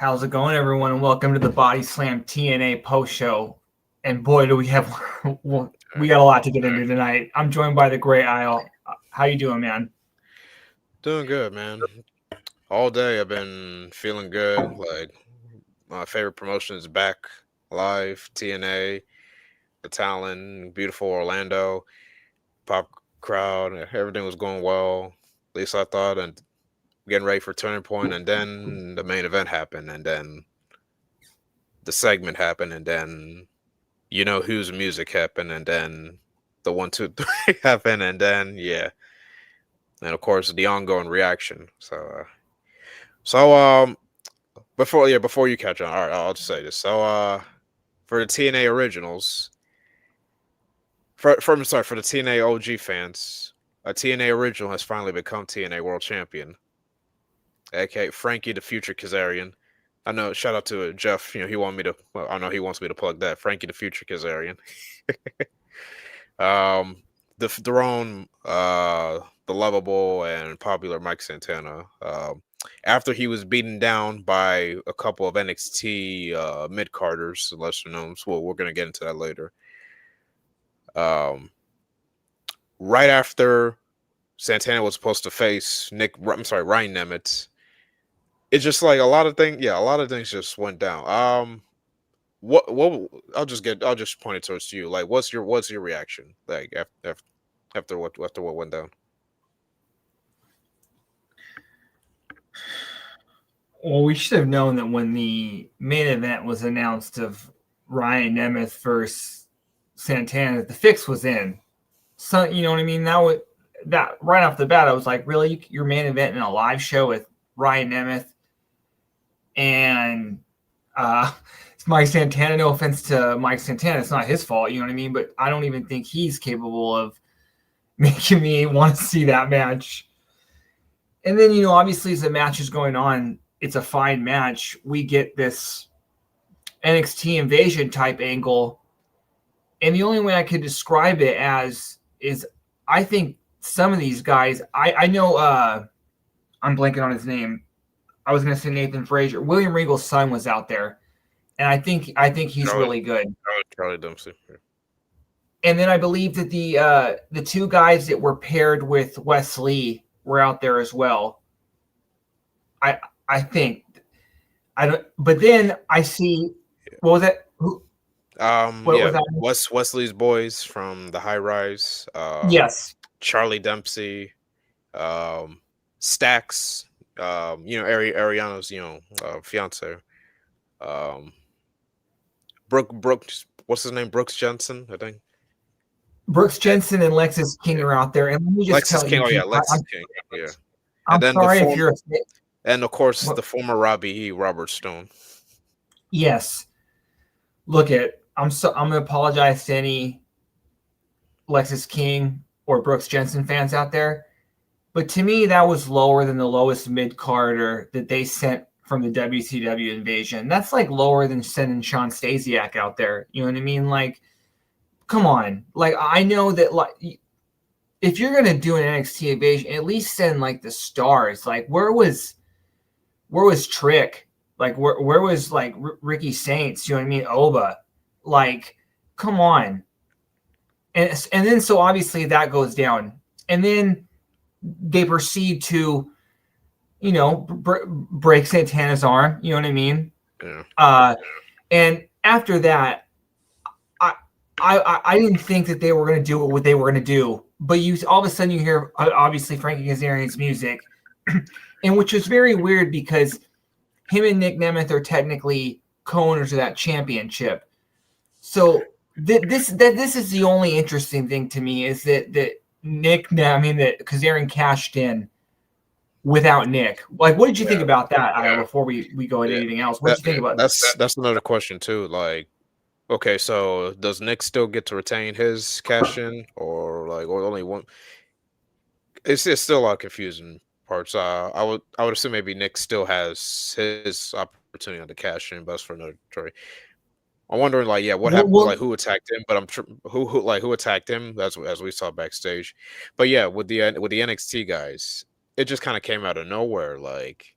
How's it going, everyone? And welcome to the Body Slam TNA post show. And boy, do we have we got a lot to get into tonight. I'm joined by the Great Isle. How you doing, man? Doing good, man. All day I've been feeling good. Like my favorite promotion is back live. TNA, the Talon, beautiful Orlando, pop crowd. Everything was going well. At least I thought. And getting ready for turning point, and then the main event happened, and then the segment happened, and then you know whose music happened, and then the 1, 2, 3 happened, and then and of course the ongoing reaction. So before you catch on, all right, I'll just say this. So for the TNA originals, for the TNA OG fans, a TNA original has finally become TNA World Champion, aka Frankie the Future Kazarian. I know. Shout out to Jeff. He wanted me to. Well, I know he wants me to plug that. Frankie the Future Kazarian. um, the throne, the lovable and popular Mike Santana. After he was beaten down by a couple of NXT mid carders, lesser known. Well, we're gonna get into that later. Um, right after Santana was supposed to face Ryan Nemeth, it's just like a lot of things. Yeah, a lot of things just went down. What I'll just point it towards you. Like, what's your reaction? Like after what went down? Well, we should have known that when the main event was announced of Ryan Nemeth versus Santana, the fix was in. So you know what I mean? That right off the bat, I was like, really, your main event in a live show with Ryan Nemeth and it's Mike Santana. No offense to Mike Santana, it's not his fault. You know what I mean? But I don't even think he's capable of making me want to see that match. And then, obviously, as the match is going on, it's a fine match. We get this NXT invasion type angle. And the only way I could describe it as is I think some of these guys, I know, I'm blanking on his name. I was going to say Nathan Frazier. William Regal's son was out there. And I think he's Charlie, really good. Charlie Dempsey. And then I believe that the two guys that were paired with Wes Lee were out there as well. I think I don't. But then I see what was that? What was that? Wesley's boys from the High Rise. Yes. Charlie Dempsey, Stacks. Ariana's fiance. Um, Brooks. What's his name? Brooks Jensen, I think. Brooks Jensen and Lexus King are out there, and let me just Lexus tell King. you, Oh yeah, Lexus King. Yeah. I'm And then sorry if you're. and of course the former Robbie E. Robert Stone. Yes. Look I'm gonna apologize to any Lexus King or Brooks Jensen fans out there, but to me that was lower than the lowest mid carder that they sent from the WCW invasion. That's like lower than sending Sean Stasiak out there. You know what I mean? Like, come on. Like, I know that, like, if you're gonna do an NXT invasion, at least send like the stars. Like, where was Trick? Like, where was like Ricky Saints? You know what I mean? Oba. Like, come on. And then so obviously that goes down, and then they proceed to, break Santana's arm. You know what I mean? Yeah. And after that, I didn't think that they were going to do what they were going to do. But all of a sudden you hear, obviously, Frankie Kazarian's music, and which was very weird because him and Nick Nemeth are technically co-owners of that championship. So this is the only interesting thing to me is that that Kazarian cashed in without Nick. Like, what did you think about that, before we go into anything else? What did you think about that's another question too. Like, okay, so does Nick still get to retain his cash in, or only one? It's still a lot of confusing parts. I would assume maybe Nick still has his opportunity on the cash in, but that's for another story. I'm wondering, like, yeah, what happened? Like, who attacked him? But who attacked him? That's as we saw backstage. But yeah, with the NXT guys, it just kind of came out of nowhere. Like,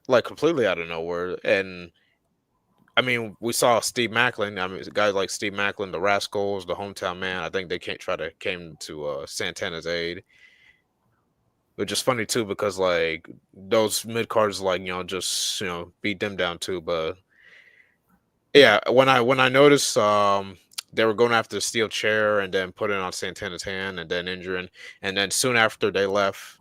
like completely out of nowhere. And I mean, we saw Steve Macklin. I mean, guys like Steve Macklin, the Rascals, the Hometown Man. I think they can't try to came to Santana's aid, which is funny too because like those mid cards like just beat them down too. But yeah, when I noticed they were going after the steel chair and then putting on Santana's hand and then injuring, and then soon after they left,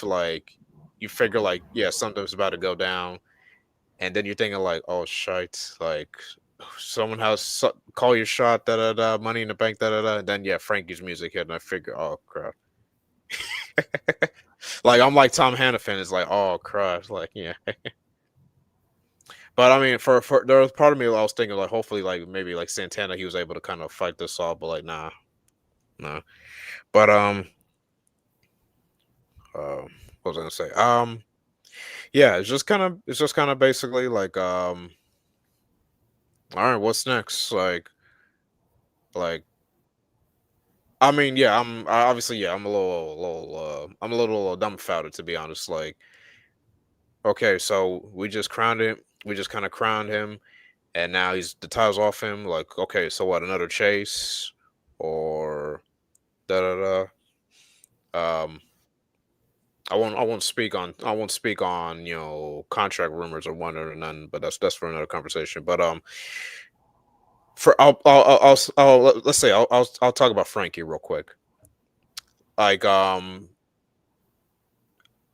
like you figure like yeah something's about to go down, and then you're thinking like oh shite, like someone call your shot, da da da, Money in the Bank, da da da, and then yeah Frankie's music hit, and I figure oh crap, like I'm like Tom Hannafin is like oh crap, like yeah. But I mean, for there was part of me I was thinking like hopefully like maybe like Santana he was able to kind of fight this off, but like nah, nah. But what was I gonna say? Yeah, it's just kind of basically like all right, what's next? Like I mean, yeah, obviously yeah, I'm a little dumbfounded to be honest. Like okay, so we just kind of crowned him, and now he's the title's off him. Like okay, so what? Another chase or da da da. I won't speak on contract rumors or one or none, but that's for another conversation. But for let's say I'll talk about Frankie real quick. Like I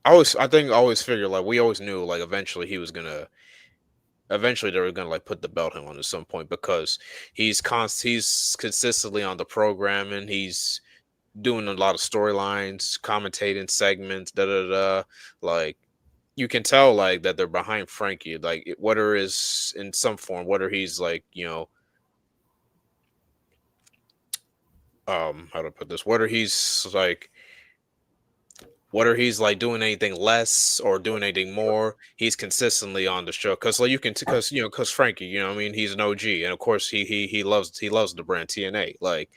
always figured like we always knew like eventually they were gonna like put the belt on at some point because he's consistently on the program and he's doing a lot of storylines, commentating segments, da da da. Like you can tell like that they're behind Frankie, like whether is in some form, whether he's like how to put this, whether he's like doing anything less or doing anything more, he's consistently on the show because like you can because Frankie, I mean he's an OG and of course he loves the brand TNA. Like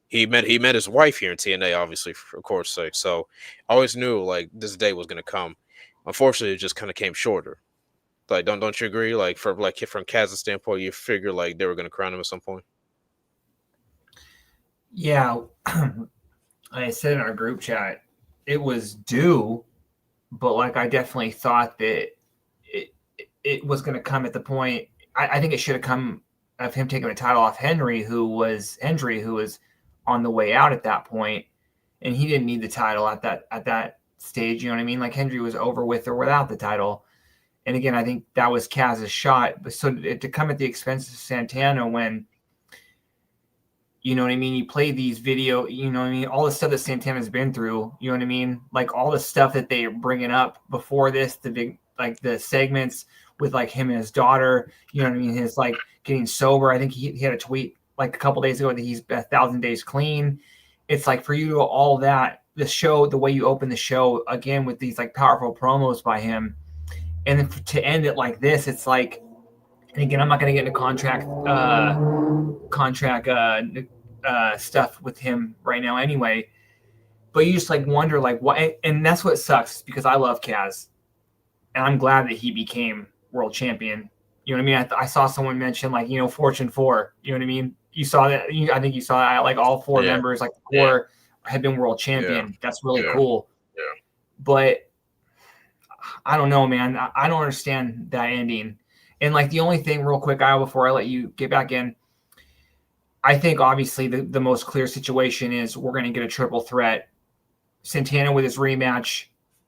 he met his wife here in TNA, obviously, of course sake. So I always knew like this day was gonna come. Unfortunately, it just kind of came shorter. Like, don't you agree? Like, from Kaz's standpoint, you figure like they were gonna crown him at some point. Yeah, I said in our group chat, it was due, but like I definitely thought that it was going to come at the point. I think it should have come of him taking the title off Henry, who was on the way out at that point, and he didn't need the title at that stage. You know what I mean? Like Henry was over with or without the title. And again, I think that was Kaz's shot. But so to come at the expense of Santana when, you know what I mean, you play these video, you know what I mean, all the stuff that Santana's been through, you know what I mean? Like all the stuff that they're bringing up before this, the big, like the segments with like him and his daughter, you know what I mean? His like getting sober. I think he had a tweet like a couple days ago that he's 1,000 days clean. It's like for you to all that, the show, the way you open the show again with these like powerful promos by him. And then to end it like this, it's like, and again, I'm not going to get into contract stuff with him right now anyway. But you just like wonder like why, and that's what sucks because I love Kaz, and I'm glad that he became world champion. You know what I mean? I saw someone mention like Fortune 4. You know what I mean? You saw that? I think you saw that. Like all four Yeah, members, like the four, had been world yeah, champion. That's really yeah, cool. yeah. But I don't know, man. I don't understand that ending. And like the only thing, real quick, before I let you get back in, I think obviously the most clear situation is we're going to get a triple threat. Santana with his rematch,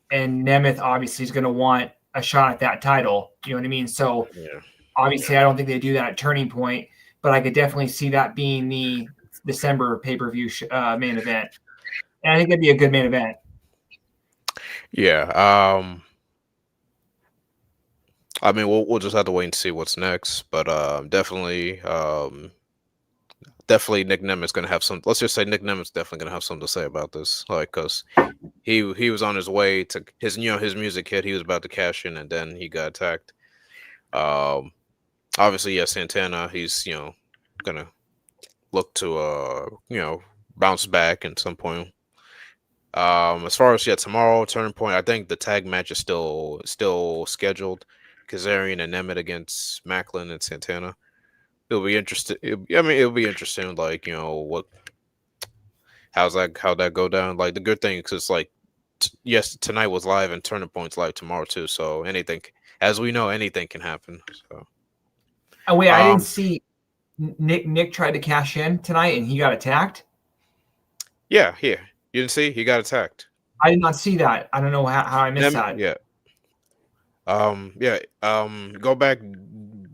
and Nemeth obviously is going to want a shot at that title. You know what I mean? So Yeah. obviously, I don't think they do that at Turning Point, but I could definitely see that being the December pay-per-view main event. And I think it'd be a good main event. Yeah. I mean, we'll just have to wait and see what's next, but definitely Nick Nemeth's gonna have some. Let's just say Nick Nemeth's definitely gonna have something to say about this, like, cause he was on his way to his music hit. He was about to cash in, and then he got attacked. Um, Obviously, yeah, Santana. He's gonna look to bounce back at some point. As far as tomorrow Turning Point, I think the tag match is still scheduled. Kazarian and Nemeth against Macklin and Santana. It'll be interesting. It'll be interesting. Like what, how'd that go down? Like the good thing is like, yes, tonight was live and Turning Point's live tomorrow too. So anything, as we know, anything can happen. So. Oh wait, I didn't see Nick tried to cash in tonight and he got attacked. Yeah. You didn't see? He got attacked. I did not see that. I don't know how I missed that. Yeah. Go back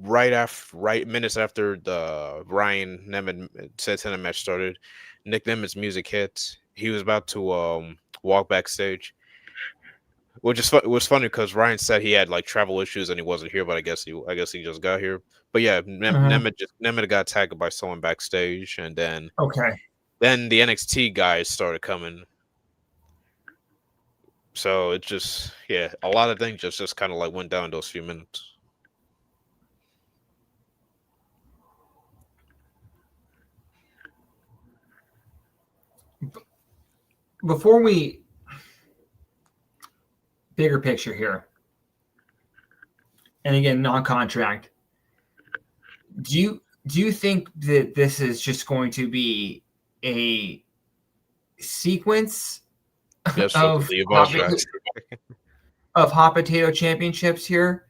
right minutes after the Ryan Nemeth Santana match started. Nick Nemeth's music hit. He was about to walk backstage, which is it was funny because Ryan said he had like travel issues and he wasn't here, but I guess he just got here. But yeah, Nemeth got attacked by someone backstage, and then the NXT guys started coming. So it just a lot of things just kind of like went down those few minutes. Before we bigger picture here, and again, non-contract, do you think that this is just going to be a sequence of hot potato championships here,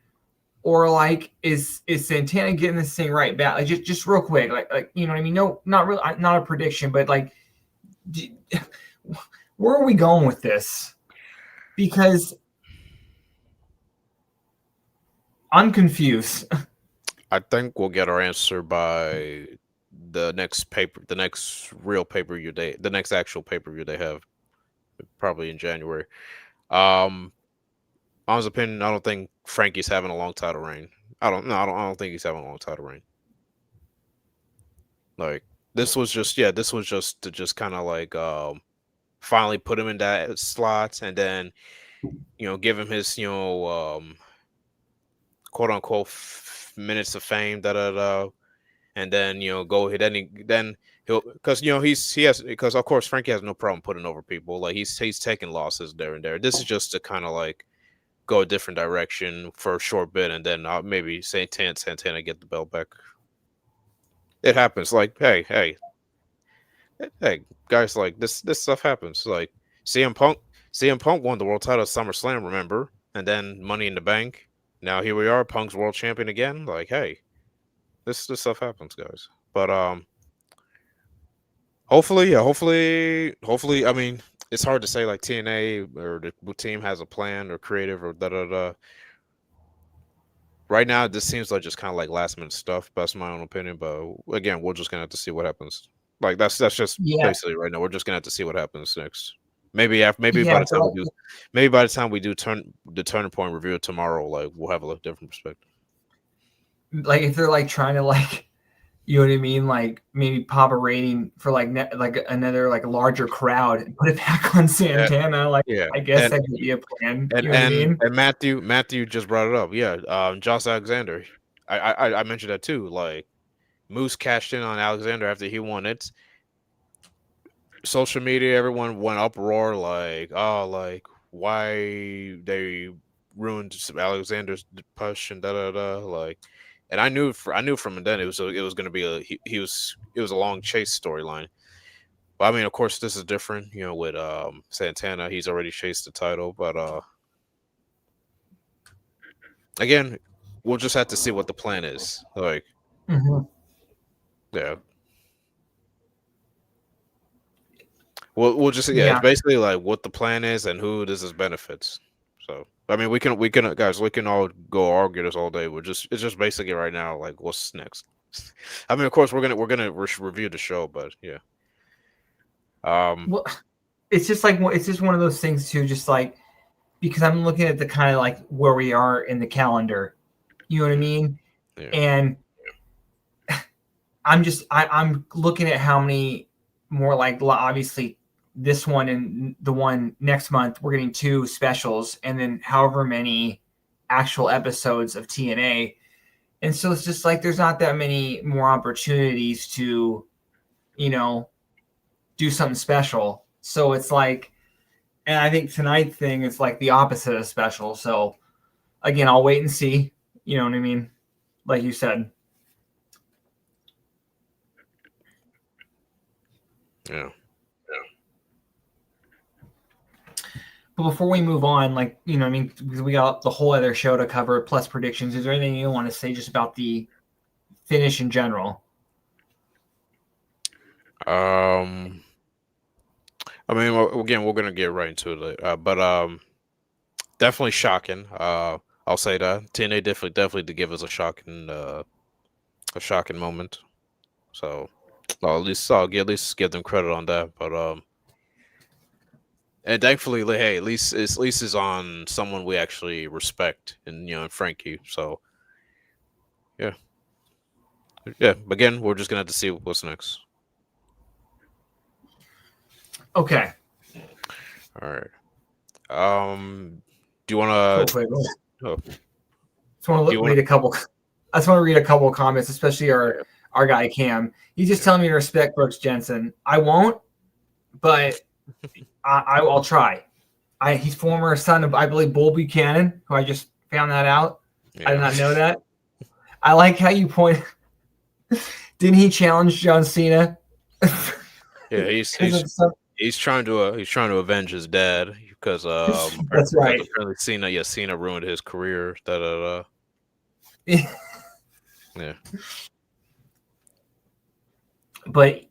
or like is Santana getting this thing right back? Like just real quick, like you know what I mean? No, not really, not a prediction, but like, where are we going with this? Because I'm confused. I think we'll get our answer by the next real pay-per-view day, the next actual pay-per-view they have, probably in January. Honest opinion, I don't think Frankie's having a long title reign. I don't think he's having a long title reign. Like this was just to just kind of like finally put him in that slot, and then give him his quote unquote minutes of fame, and then go ahead then he'll, because because of course Frankie has no problem putting over people. Like he's taking losses there and there. This is just to kind of like go a different direction for a short bit, and then maybe Santana get the belt back. It happens. Like hey guys, like this stuff happens. Like CM Punk won the world title at SummerSlam, remember? And then Money in the Bank. Now here we are, Punk's world champion again. Like hey, this stuff happens, guys. But hopefully. I mean, it's hard to say like TNA or the team has a plan or creative or da. Right now, this seems like just kind of like last minute stuff. That's my own opinion. But again, we're just gonna have to see what happens. Like that's just basically right now. We're just gonna have to see what happens next. Maybe by the time we do the Turning Point review tomorrow, like we'll have a little different perspective. Like if they're like trying to like, you know what I mean? Like maybe pop a rating for like another like larger crowd and put it back on Santana. I guess that could be a plan. You know what I mean? And Matthew just brought it up. Yeah, Josh Alexander. I mentioned that too. Like Moose cashed in on Alexander after he won it. Social media, everyone went uproar. Like, oh, like why they ruined Alexander's push and da. Like. And I knew from then it was going to be it was a long chase storyline. But I mean, of course, this is different. With Santana, he's already chased the title. But again, we'll just have to see what the plan is. Like, yeah. We'll just it's basically like what the plan is and who this benefits. So I mean, we can guys, we can all go argue this all day. It's just basically right now like what's next. I mean, of course, we're gonna review the show, but yeah. Well, it's just one of those things too. Just like because I'm looking at the kind of like where we are in the calendar, you know what I mean, and I'm looking at how many more like obviously. This one and the one next month, we're getting 2 specials and then however many actual episodes of TNA. And so it's just like there's not that many more opportunities to, do something special. So it's like And I think tonight's thing is like the opposite of special. So again, I'll wait and see. You know what I mean? Like you said. Yeah. But before we move on, like, you know what I mean? Because we got the whole other show to cover, plus predictions. Is there anything you want to say just about the finish in general? I mean, again, we're gonna get right into it, but definitely shocking. I'll say that TNA definitely did give us a shocking moment. So, well, at least give them credit on that. But and thankfully, hey, at least it's on someone we actually respect, and in Frankie. So, yeah, yeah. Again, we're just gonna have to see what's next. Okay. All right. Do you want to? Oh, just want to read a couple. I just want to read a couple of comments, especially our guy Cam. He's just telling me to respect Brooks Jensen. I won't, but I'll try. He's former son of, I believe, Bull Buchanan, who I just found that out. Yeah. I did not know that. I like how you point. Didn't he challenge John Cena? Yeah, he's trying to avenge his dad because that's right. Apparently Cena ruined his career. Yeah. But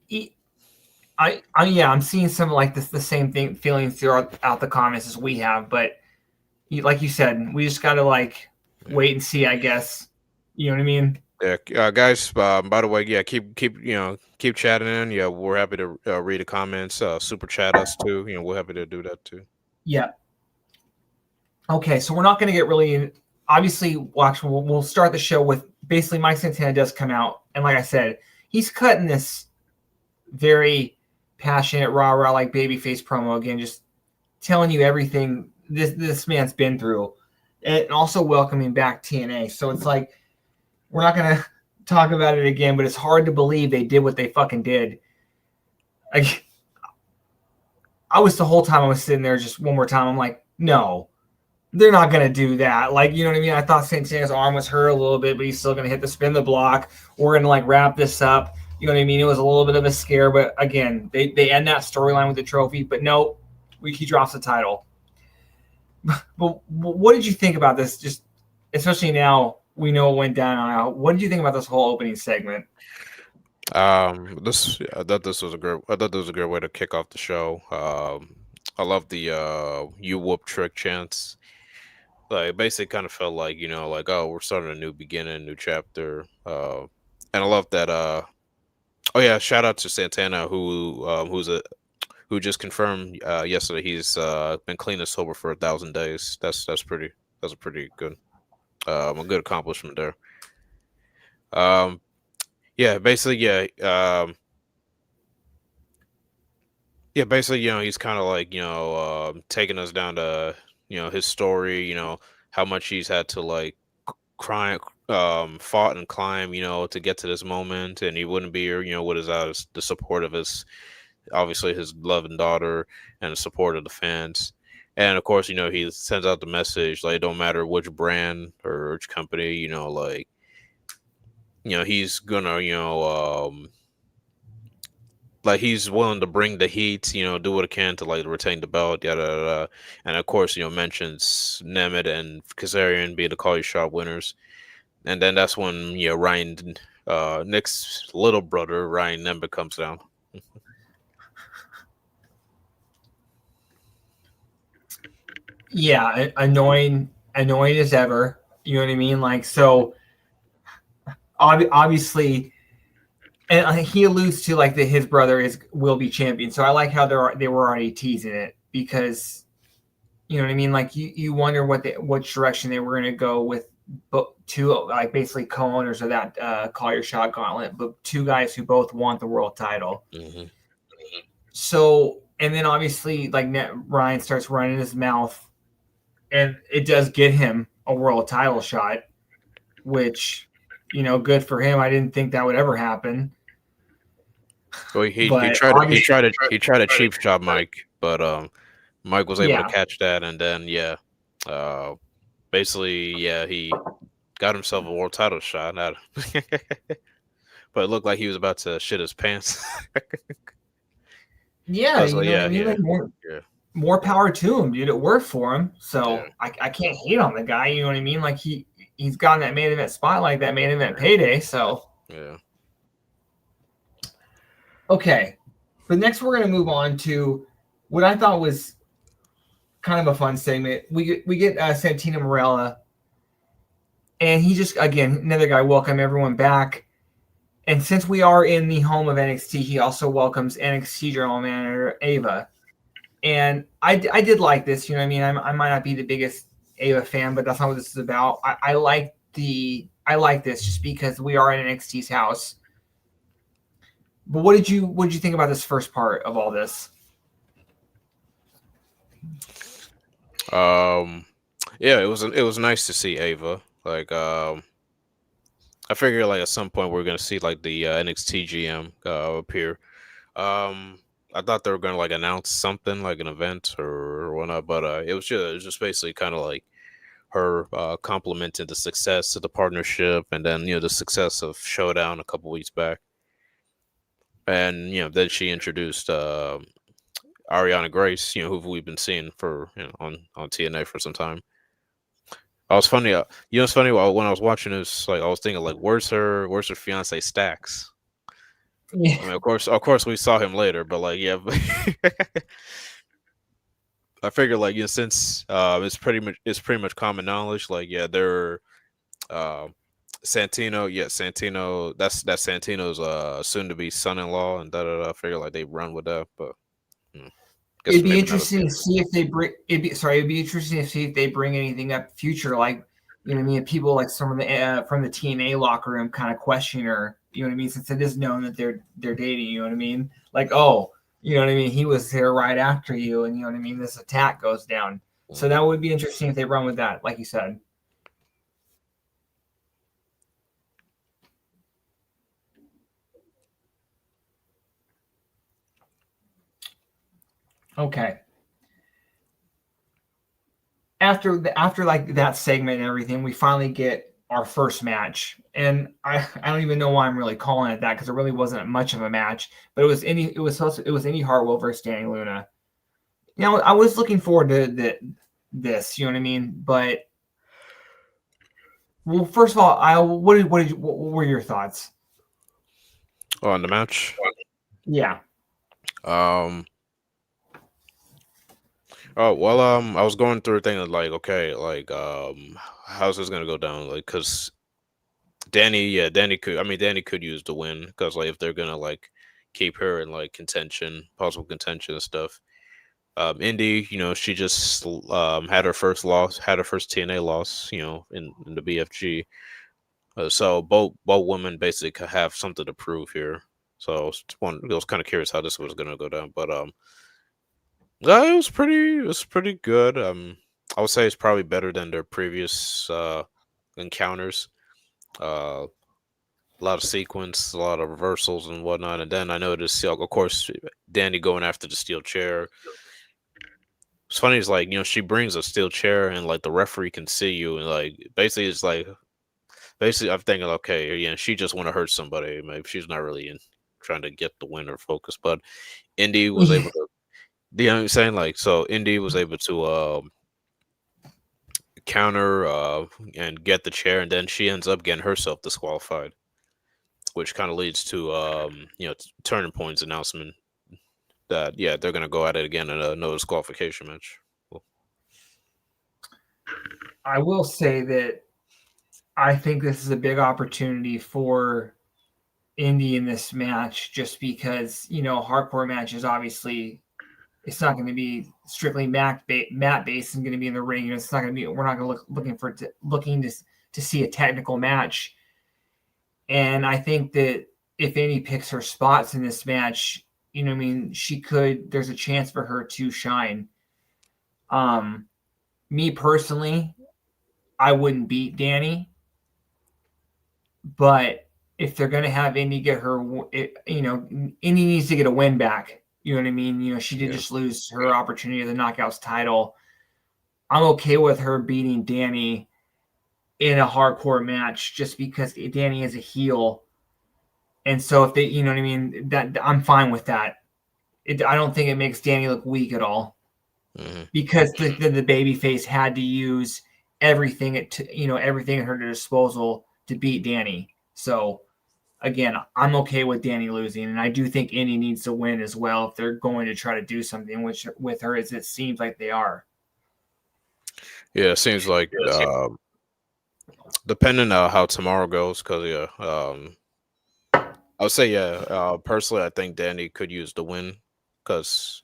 I'm seeing some like this the same feelings throughout the comments as we have. But like you said, we just gotta wait and see, I guess. You know what I mean? Yeah, guys. By the way, yeah, keep chatting in. Yeah, we're happy to read the comments. Super chat us too. We're happy to do that too. Yeah. Okay, so we're not going to get really obviously. We'll start the show with basically Mike Santana does come out, and like I said, he's cutting this very passionate, rah like babyface promo again, just telling you everything this man's been through, and also welcoming back TNA. So it's like, we're not going to talk about it again, but it's hard to believe they did what they fucking did. I was the whole time I was sitting there just one more time. I'm like, no, they're not going to do that. Like, you know what I mean? I thought Santana's arm was hurt a little bit, but he's still going to hit the spin the block. We're going to wrap this up. You know what I mean? It was a little bit of a scare, but again, they end that storyline with the trophy. But no, he drops the title. But what did you think about this? Just especially now we know it went down. What did you think about this whole opening segment? I thought this was a great way to kick off the show. I love the you whoop trick chants. Like, basically kind of felt like, oh, we're starting a new beginning, new chapter. And I love that oh yeah, shout out to Santana who just confirmed yesterday he's been clean and sober for 1,000 days. That's a pretty good a good accomplishment there. Yeah, basically, basically, he's kind of like, taking us down to, his story, how much he's had to cry, fought and climb, to get to this moment, and he wouldn't be here, without the support of obviously his loving daughter and the support of the fans. And of course, he sends out the message, like, it don't matter which brand or which company, he's gonna, he's willing to bring the heat, do what he can to retain the belt, yada, yada, yada. And of course, mentions Nemeth and Kazarian being the Call Your Shot winners. And then that's when, Ryan, Nick's little brother, Ryan Nemeth, comes down. Yeah, annoying as ever. You know what I mean? So obviously, and he alludes to that his brother will be champion. So I like how they were already teasing it, because you know what I mean. You wonder which direction they were going to go with two basically co-owners of that Call Your Shot gauntlet, but two guys who both want the world title. Mm-hmm. So, and then obviously Ryan starts running his mouth, and it does get him a world title shot, which, good for him. I didn't think that would ever happen. Well, he tried a cheap shot, Mike, but Mike was able to Yeah. catch that, and then uh, basically he got himself a world title shot. But it looked like he was about to shit his pants. Yeah, Cause you know what I mean? Like yeah, more power to him, dude. It worked for him. yeah, So I can't hate on the guy, you know what I mean? Like he's gotten that main event spotlight, that main event payday. So yeah. okay. But next we're gonna move on to what I thought was kind of a fun segment. We get Santino Marella, and he just again another guy welcome everyone back. And since we are in the home of NXT, he also welcomes NXT General Manager Ava. And I did like this. You know what I mean? I might not be the biggest Ava fan, but that's not what this is about. I like this just because we are in NXT's house. But what did you think about this first part of all this? Yeah, it was nice to see Ava. Like, I figure like at some point we're gonna see like the NXT GM appear. Um, I thought they were gonna like announce something like an event or whatnot, but it was just basically kind of like her complimenting the success of the partnership, and then the success of Showdown a couple weeks back, and then she introduced Ariana Grace, who we've been seeing for on TNA for some time. I was funny. It's funny when I was watching this, like I was thinking, like, where's her fiance Stax? Yeah. I mean, of course, we saw him later, but like, yeah, I figured, like, since it's pretty much common knowledge, like, yeah, they're uh, Santino, that's Santino's soon to be son-in-law, and da da da. I figure like they run with that, but guess It'd be maybe not as interesting to much. see if they bring. It'd be interesting to see if they bring anything up future, like you know what I mean. People like some of the from the TNA locker room kind of question her. You know what I mean? Since it is known that they're dating. You know what I mean? Like oh, you know what I mean? He was there right after you, and you know what I mean. This attack goes down. So that would be interesting if they run with that, like you said. Okay. After like that segment and everything, we finally get our first match, and I don't even know why I'm really calling it that because it really wasn't much of a match, but it was Indy Hartwell versus Danny Luna. You know, I was looking forward to this, you know what I mean? But well, first of all, what were your thoughts? Oh, on the match. Yeah, Um. Oh well. I was going through thinking like, okay, like, how's this gonna go down? Like, cause Danny could use the win, cause like if they're gonna like keep her in like contention, possible contention and stuff. Indy, she just had her first TNA loss, in the BFG. So both women basically have something to prove here. So I was kind of curious how this was gonna go down, but yeah, it was pretty good. I would say it's probably better than their previous encounters. A lot of sequence, a lot of reversals and whatnot, and then I noticed, of course, Danny going after the steel chair. It's funny, is like, she brings a steel chair and like the referee can see you, and like basically it's like basically I'm thinking, okay, yeah, she just want to hurt somebody. Maybe she's not really in trying to get the winner focus, but Indy was yeah. able to. You know what I'm saying? Like, so Indy was able to counter and get the chair, and then she ends up getting herself disqualified, which kind of leads to turning points announcement that they're gonna go at it again in a no disqualification match. Cool. I will say that I think this is a big opportunity for Indy in this match, just because hardcore matches obviously it's not going to be strictly mat based and going to be in the ring. It's not going to be. We're not going to looking to see a technical match. And I think that if Amy picks her spots in this match, you know, what I mean, she could. There's a chance for her to shine. Um, Me personally, I wouldn't beat Danny, but if they're going to have Indy get her, Indy needs to get a win back. You know what I mean? You know, she did Yeah. just lose her opportunity of the Knockouts title. I'm okay with her beating Danny in a hardcore match just because Danny is a heel. And so if they, you know what I mean, that I'm fine with that. I don't think it makes Danny look weak at all because the baby face had to use everything everything at her disposal to beat Danny. So again, I'm okay with Danny losing, and I do think Indy needs to win as well if they're going to try to do something with her, as it seems like they are. Yeah, it seems like depending on how tomorrow goes, because I would say personally, I think Danny could use the win because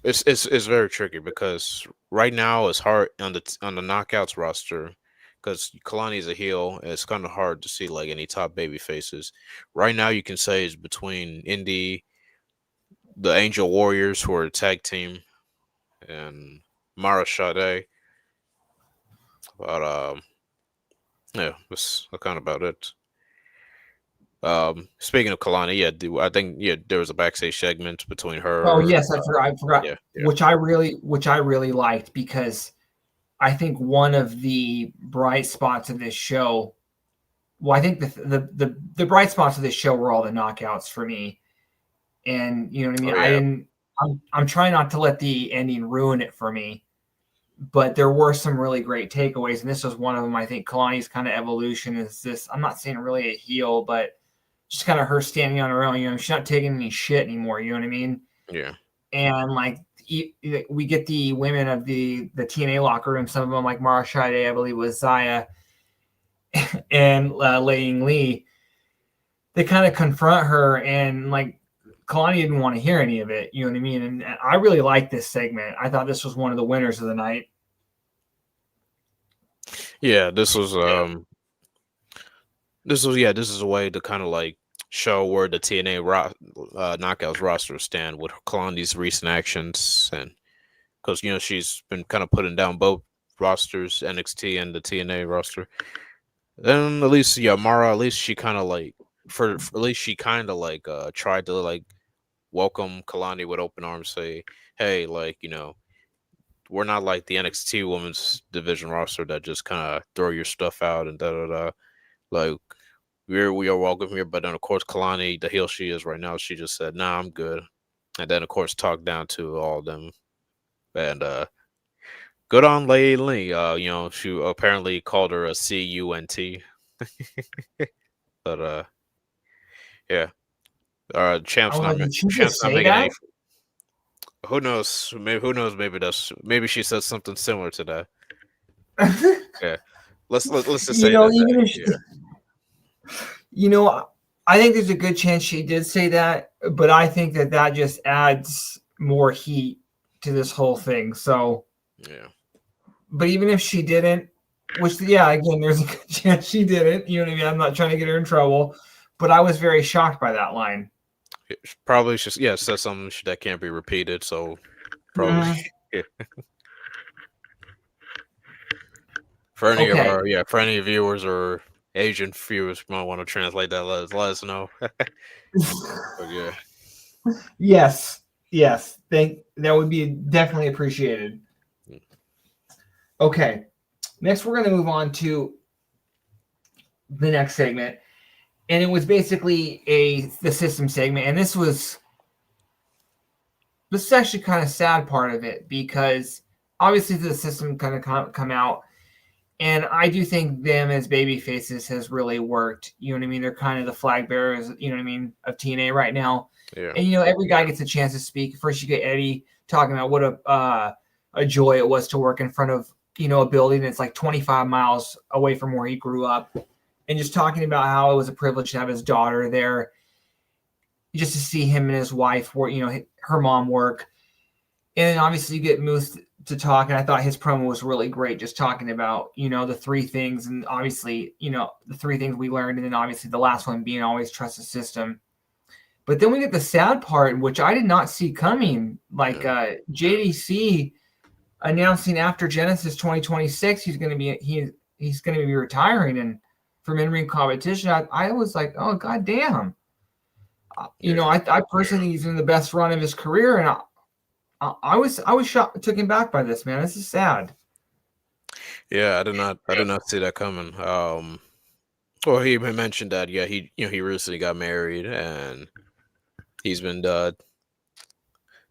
it's very tricky because right now it's hard on the knockouts roster because Kalani's a heel. And it's kind of hard to see like any top baby faces. Right now, you can say it's between Indy, the Angel Warriors, who are a tag team, and Mara Sade. But yeah, that's kind of about it. Speaking of Kalani, I think there was a backstage segment between Oh her. yes, I forgot, Yeah, which I really liked because I think one of the bright spots of this show. Well, I think the bright spots of this show were all the knockouts for me, and you know what I mean. oh yeah, I'm trying not to let the ending ruin it for me, but there were some really great takeaways, and this was one of them. I think Kalani's kind of evolution is this. I'm not saying really a heel, but just kind of her standing on her own. You know, she's not taking any shit anymore. You know what I mean? yeah. And like we get the women of the TNA locker room. Some of them, like Mara Shide, I believe was Zaya, and Lei Ying Lee. They kind of confront her, and like Kalani didn't want to hear any of it. You know what I mean? And I really liked this segment. I thought this was one of the winners of the night. Yeah, this is a way to kind of like show where the TNA knockouts roster stand with Kalani's recent actions, and because she's been kind of putting down both rosters, NXT and the TNA roster. And at least Mara, at least she kind of like at least she kind of like tried to like welcome Kalani with open arms, say, hey, like we're not like the NXT women's division roster that just kind of throw your stuff out and da da da. Like we are welcome here, but then of course Kalani, the heel she is right now, she just said, "Nah, I'm good," and then of course talked down to all of them, and good on Lei Lee. She apparently called her a CUNT, but yeah, I was like, did she champ's just not say making any. that? Who knows? Who knows? Maybe she said something similar to that. Yeah, let's just say that. Even if Yeah. I think there's a good chance she did say that, but I think that just adds more heat to this whole thing. So, Yeah. but even if she didn't, which again, there's a good chance she didn't. You know what I mean? I'm not trying to get her in trouble, but I was very shocked by that line. Probably just said something that can't be repeated. So probably yeah. For any of Okay. our for any viewers or Asian viewers might want to translate that. Let us know. But yeah. Yes. That would be definitely appreciated. Okay. Next, we're going to move on to the next segment, and it was basically the system segment, and this is actually kind of sad part of it because obviously the system kind of come out, and I do think them as baby faces has really worked. You know what I mean? They're kind of the flag bearers, you know what I mean, of TNA right now. Yeah. And every guy gets a chance to speak. First, you get Eddie talking about what a joy it was to work in front of a building that's like 25 miles away from where he grew up, and just talking about how it was a privilege to have his daughter there, just to see him and his wife work, her mom work. And then obviously you get Moose to talk, and I thought his promo was really great, just talking about the three things, and obviously the three things we learned, and then obviously the last one being always trust the system. But then we get the sad part, which I did not see coming, like JDC announcing after Genesis 2026 he's going to be retiring and from in-ring competition. I was like, oh god damn. You know, I personally think he's in the best run of his career, and I was shocked, taken back by this, man. This is sad. Yeah, I did not see that coming. Well, he mentioned that he recently got married and he's been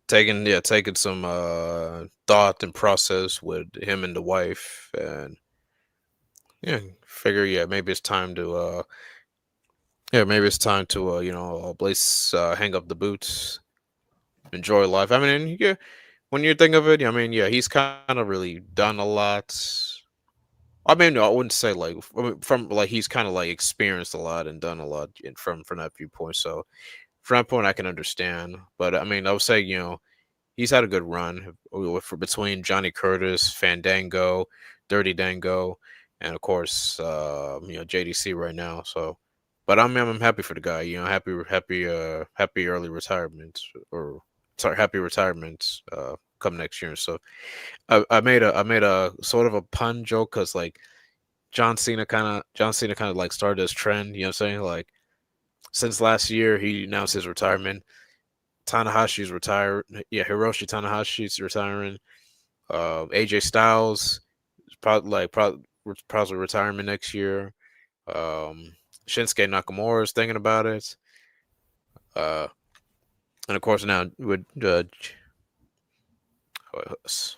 taking some thought and process with him and the wife, and figure maybe it's time to place hang up the boots, enjoy life. I mean, yeah, when you think of it, I mean, yeah, he's kind of really done a lot. I mean, I wouldn't say like from like he's kind of like experienced a lot and done a lot from that viewpoint. So from that point, I can understand. But I mean, I would say he's had a good run for between Johnny Curtis, Fandango, Dirty Dango, and of course, JDC right now. So, but I'm happy for the guy. Happy early retirement, or sorry, happy retirement. Come next year and stuff. I made a sort of a pun joke because like John Cena kind of like started this trend. You know what I'm saying? Like since last year, he announced his retirement. Tanahashi's retired. Yeah, Hiroshi Tanahashi's retiring. AJ Styles is probably retirement next year. Shinsuke Nakamura is thinking about it. Uh, and of course now with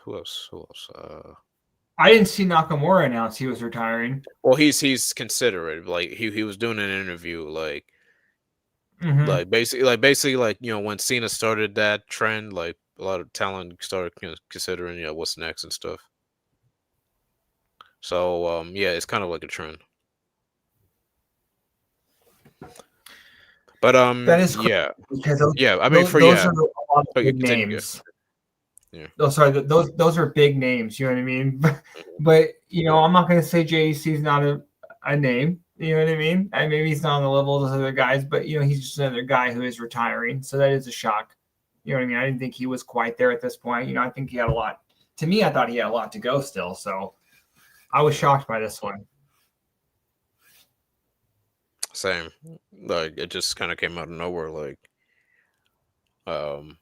who else? I didn't see Nakamura announce he was retiring. Well, he's considerate. Like he was doing an interview Mm-hmm. basically like when Cena started that trend, like a lot of talent started considering what's next and stuff. So yeah, it's kind of like a trend. But That is crazy yeah, because yeah. I mean, those are a lot of okay, big continue. names. Yeah. Oh, sorry, those are big names. You know what I mean? But I'm not going to say JDC is not a name. You know what I mean? And maybe he's not on the level of those other guys, but he's just another guy who is retiring. So that is a shock. You know what I mean? I didn't think he was quite there at this point. I think he had a lot. To me, I thought he had a lot to go still. So I was shocked by this one. Same. Like it just kind of came out of nowhere. Like um,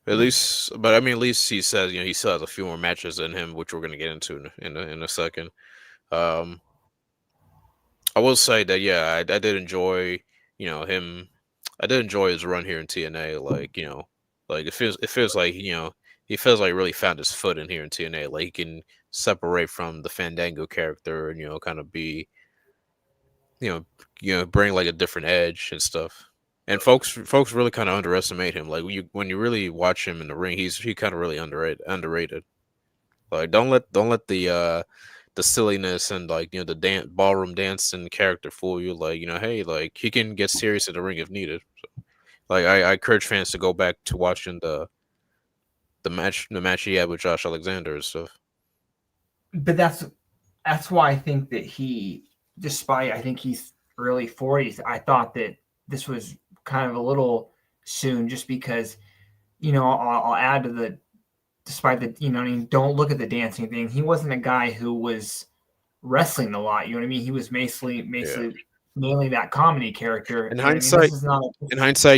at least, but I mean, at least he says he still has a few more matches in him, which we're gonna get into in a second. Um, I will say that I did enjoy him. I did enjoy his run here in TNA. Like like it feels like he feels like he really found his foot in here in TNA. Like he can separate from the Fandango character and kind of be bring like a different edge and stuff. And folks really kind of underestimate him. Like when you really watch him in the ring, he kind of really underrated. Like don't let the silliness and like the ballroom dancing character fool you. Like hey, like he can get serious in the ring if needed. So, like I encourage fans to go back to watching the match he had with Josh Alexander and stuff. But that's why I think that despite I think he's early 40s, I thought that this was kind of a little soon, just because I'll add to the despite the don't look at the dancing thing. He wasn't a guy who was wrestling a lot. You know what I mean? He was mainly that comedy character. In You know what I mean? This hindsight, is not.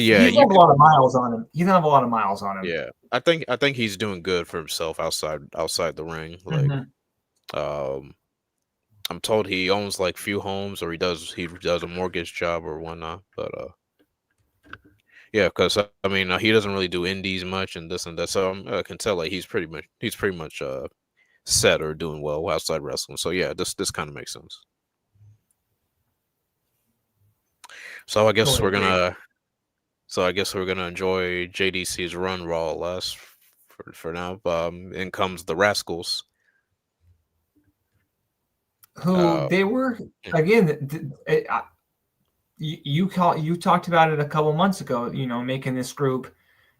yeah, He doesn't you have a lot of miles on him. He doesn't have a lot of miles on him. yeah. I think he's doing good for himself outside the ring. Like Mm-hmm. um I'm told he owns like few homes or he does a mortgage job or whatnot. But yeah, because I mean he doesn't really do indies much and this and that. So I can tell like he's pretty much set or doing well outside wrestling. So yeah, this kind of makes sense. So Totally agree. I guess we're gonna enjoy JDC's run Raw last for now. In comes the Rascals. Who Uh, they were yeah, again? You talked about it a couple months ago. Making this group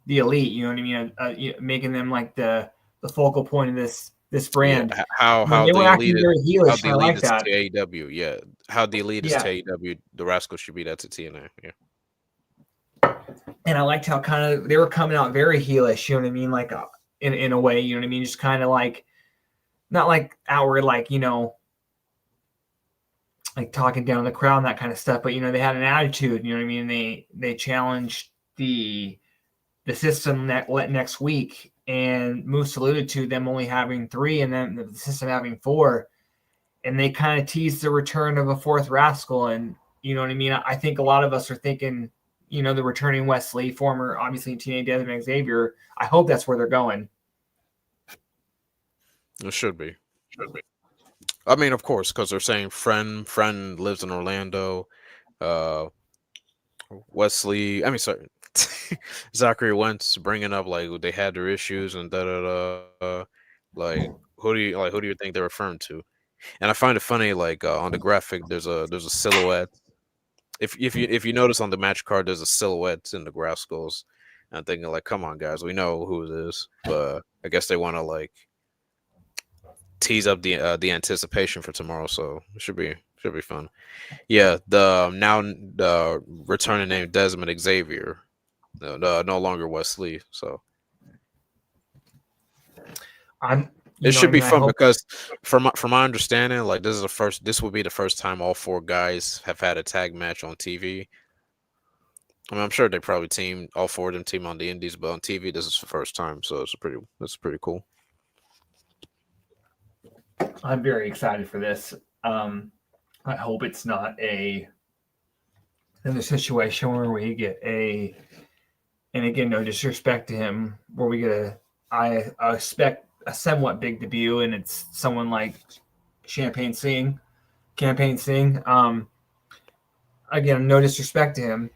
the elite. You know what I mean? Making them like the focal point of this yeah. brand. When How they were the elite acting very how heelish, the and I elite like is that. to AEW. Yeah, how the elite is to Yeah, AEW. The Rascals should be that to TNA. Yeah, and I liked how kind of they were coming out very heelish. You know what I mean? Like in a way. You know what I mean? Just kind of like not like outward, like like talking down the crowd and that kind of stuff. But they had an attitude. You know what I mean? They challenged the system next week, and Moose alluded to them only having 3 and then the system having 4, and they kind of teased the return of a 4th rascal. And you know what I mean? I think a lot of us are thinking, the returning Wesley, former obviously TNA Desmond Xavier. I hope that's where they're going. It should be. I mean, of course, because they're saying friend lives in Orlando. Uh, Wesley, I mean, sorry, Zachary Wentz bringing up like they had their issues and da da da. Like, who do you think they're referring to? And I find it funny, like on the graphic, there's a silhouette. If you notice on the match card, there's a silhouette in the Rascals. And I'm thinking like, come on, guys, we know who it is, but I guess they want to like tease up the anticipation for tomorrow, so it should be fun. Yeah, the returning name Desmond Xavier, no longer Wesley. So it should be fun because from my understanding, like this will be the first time all 4 guys have had a tag match on TV. I mean, I'm sure they probably all 4 of them team on the Indies, but on TV this is the first time, so it's pretty cool. I'm very excited for this. I hope it's not another situation where we get and again, no disrespect to him, where we get I expect a somewhat big debut, and it's someone like Campaign Singh. Again, no disrespect to him,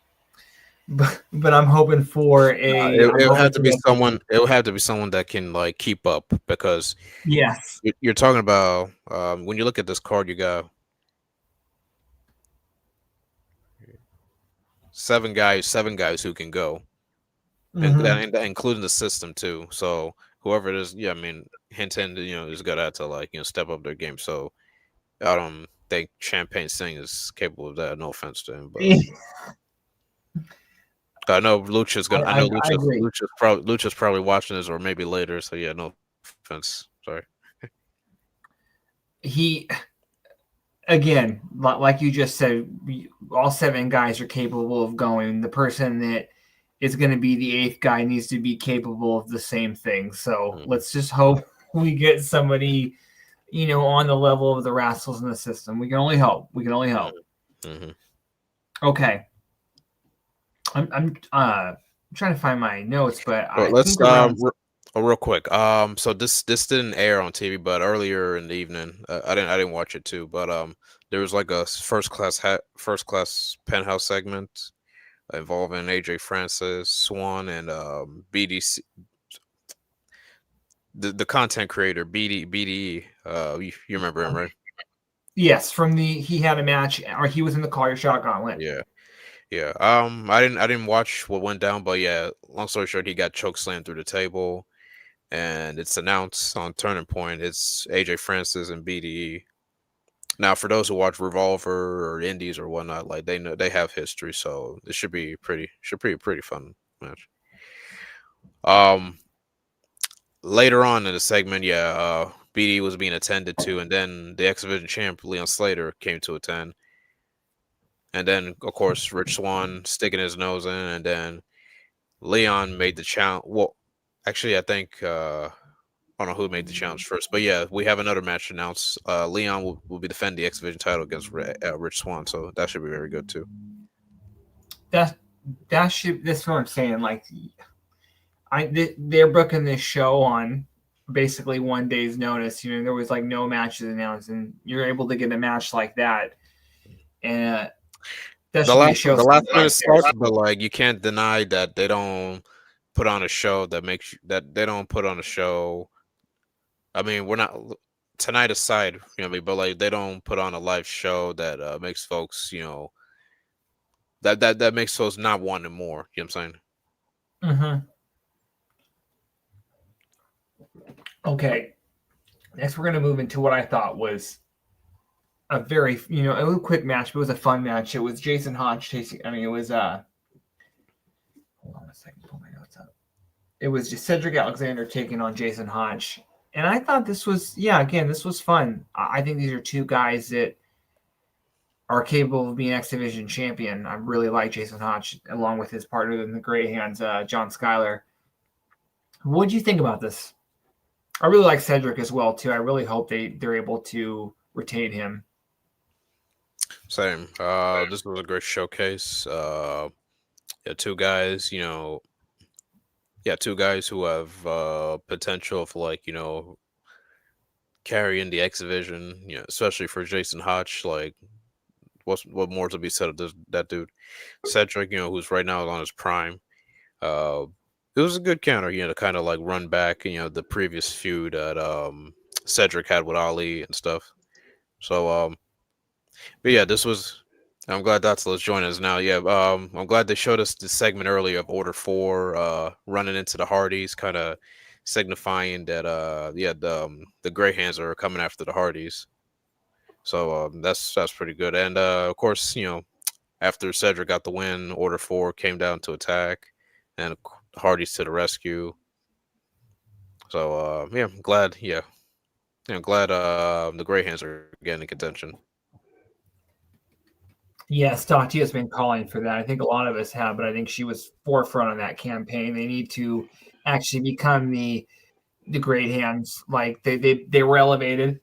but I'm hoping for It'll have to be someone. It will have to be someone that can like keep up, because yes, you're talking about when you look at this card, you got 7 guys who can go, and including the system too. So whoever it is, yeah, I mean, Hinton, is gonna have to like step up their game. So I don't think Champagne Singh is capable of that. No offense to him, but I know Lucha's gonna. I know Lucha's probably watching this, or maybe later. So yeah, no offense. Sorry. He, again, like you just said, all 7 guys are capable of going. The person that is going to be the 8th guy needs to be capable of the same thing. So let's just hope we get somebody, on the level of the Rascals in the system. We can only hope. Mm-hmm. Okay. I'm trying to find my notes, but let's real quick. So this didn't air on TV, but earlier in the evening, I didn't watch it too, but there was like a first class penthouse segment involving AJ Francis, Swan, and BDC. The content creator BDE. You remember him, right? Yes, he had a match, or he was in the Call Your Shot Gauntlet. Yeah. I didn't watch what went down, but yeah, long story short, he got chokeslammed through the table, and it's announced on Turning Point it's AJ Francis and BDE. Now, for those who watch Revolver or Indies or whatnot, like they know they have history, so it should be pretty fun match. Later on in the segment, BDE was being attended to, and then the X Division champ Leon Slater came to attend. And then, of course, Rich Swann sticking his nose in, and then Leon made the challenge. Well, actually, I think I don't know who made the challenge first, but yeah, we have another match announced. Leon will be defending the X Division title against Rich Swann, so that should be very good too. That's what I'm saying. Like, they're booking this show on basically one day's notice. There was like no matches announced, and you're able to get a match like that, and the last minute starts, but like you can't deny that they don't put on a show that they don't put on a show. I mean, we're not tonight aside, but like they don't put on a live show that makes folks, that makes folks not wanting more. You know what I'm saying? Mm-hmm. Okay. Next, we're going to move into what I thought was a very, a little quick match, but it was a fun match. It was Jason Hodge chasing. I mean, it was hold on a second, pull my notes up. It was just Cedric Alexander taking on Jason Hodge, and I thought this was, this was fun. I think these are 2 guys that are capable of being X Division champion. I really like Jason Hodge, along with his partner in the Great Hands, John Schuyler. What do you think about this? I really like Cedric as well too. I really hope they're able to retain him. Same. This was a great showcase. Yeah, two guys. Yeah, two guys who have potential for carrying the X Division. Especially for Jason Hodge. Like, what more to be said of that dude? Cedric, who's right now on his prime. Uh, it was a good counter, to kind of like run back, the previous feud that Cedric had with Ali and stuff. So, but yeah, this was. I'm glad Datsula's joining us now. Yeah, I'm glad they showed us the segment earlier of Order 4 running into the Hardys, kind of signifying that yeah, the Grey Hands are coming after the Hardys. So that's pretty good. And of course, after Cedric got the win, Order 4 came down to attack, and Hardys to the rescue. So yeah, I'm glad. Yeah, glad the Grey Hands are getting in contention. Yes, Tati has been calling for that. I think a lot of us have, but I think she was forefront on that campaign. They need to actually become the great hands. Like they were elevated,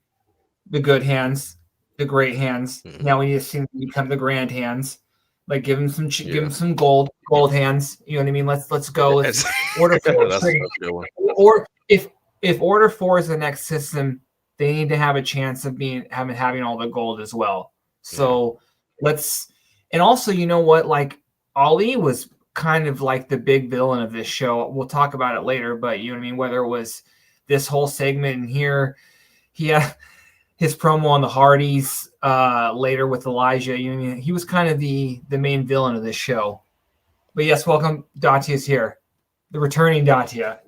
the good hands, the great hands. Hmm. Now we need to see them become the grand hands. Like give Yeah, them some gold hands. You know what I mean? Let's go. Let's that's order four. that's a good one. Or if order four is the next system, they need to have a chance of having all the gold as well. Yeah, So let's and also you know what, like Ali was kind of like the big villain of this show. We'll talk about it later, but you know what I mean, whether it was this whole segment in here, he had his promo on the Hardys later with Elijah. You know what I mean, he was kind of the main villain of this show. But yes, welcome. Datia's here, the returning Datia.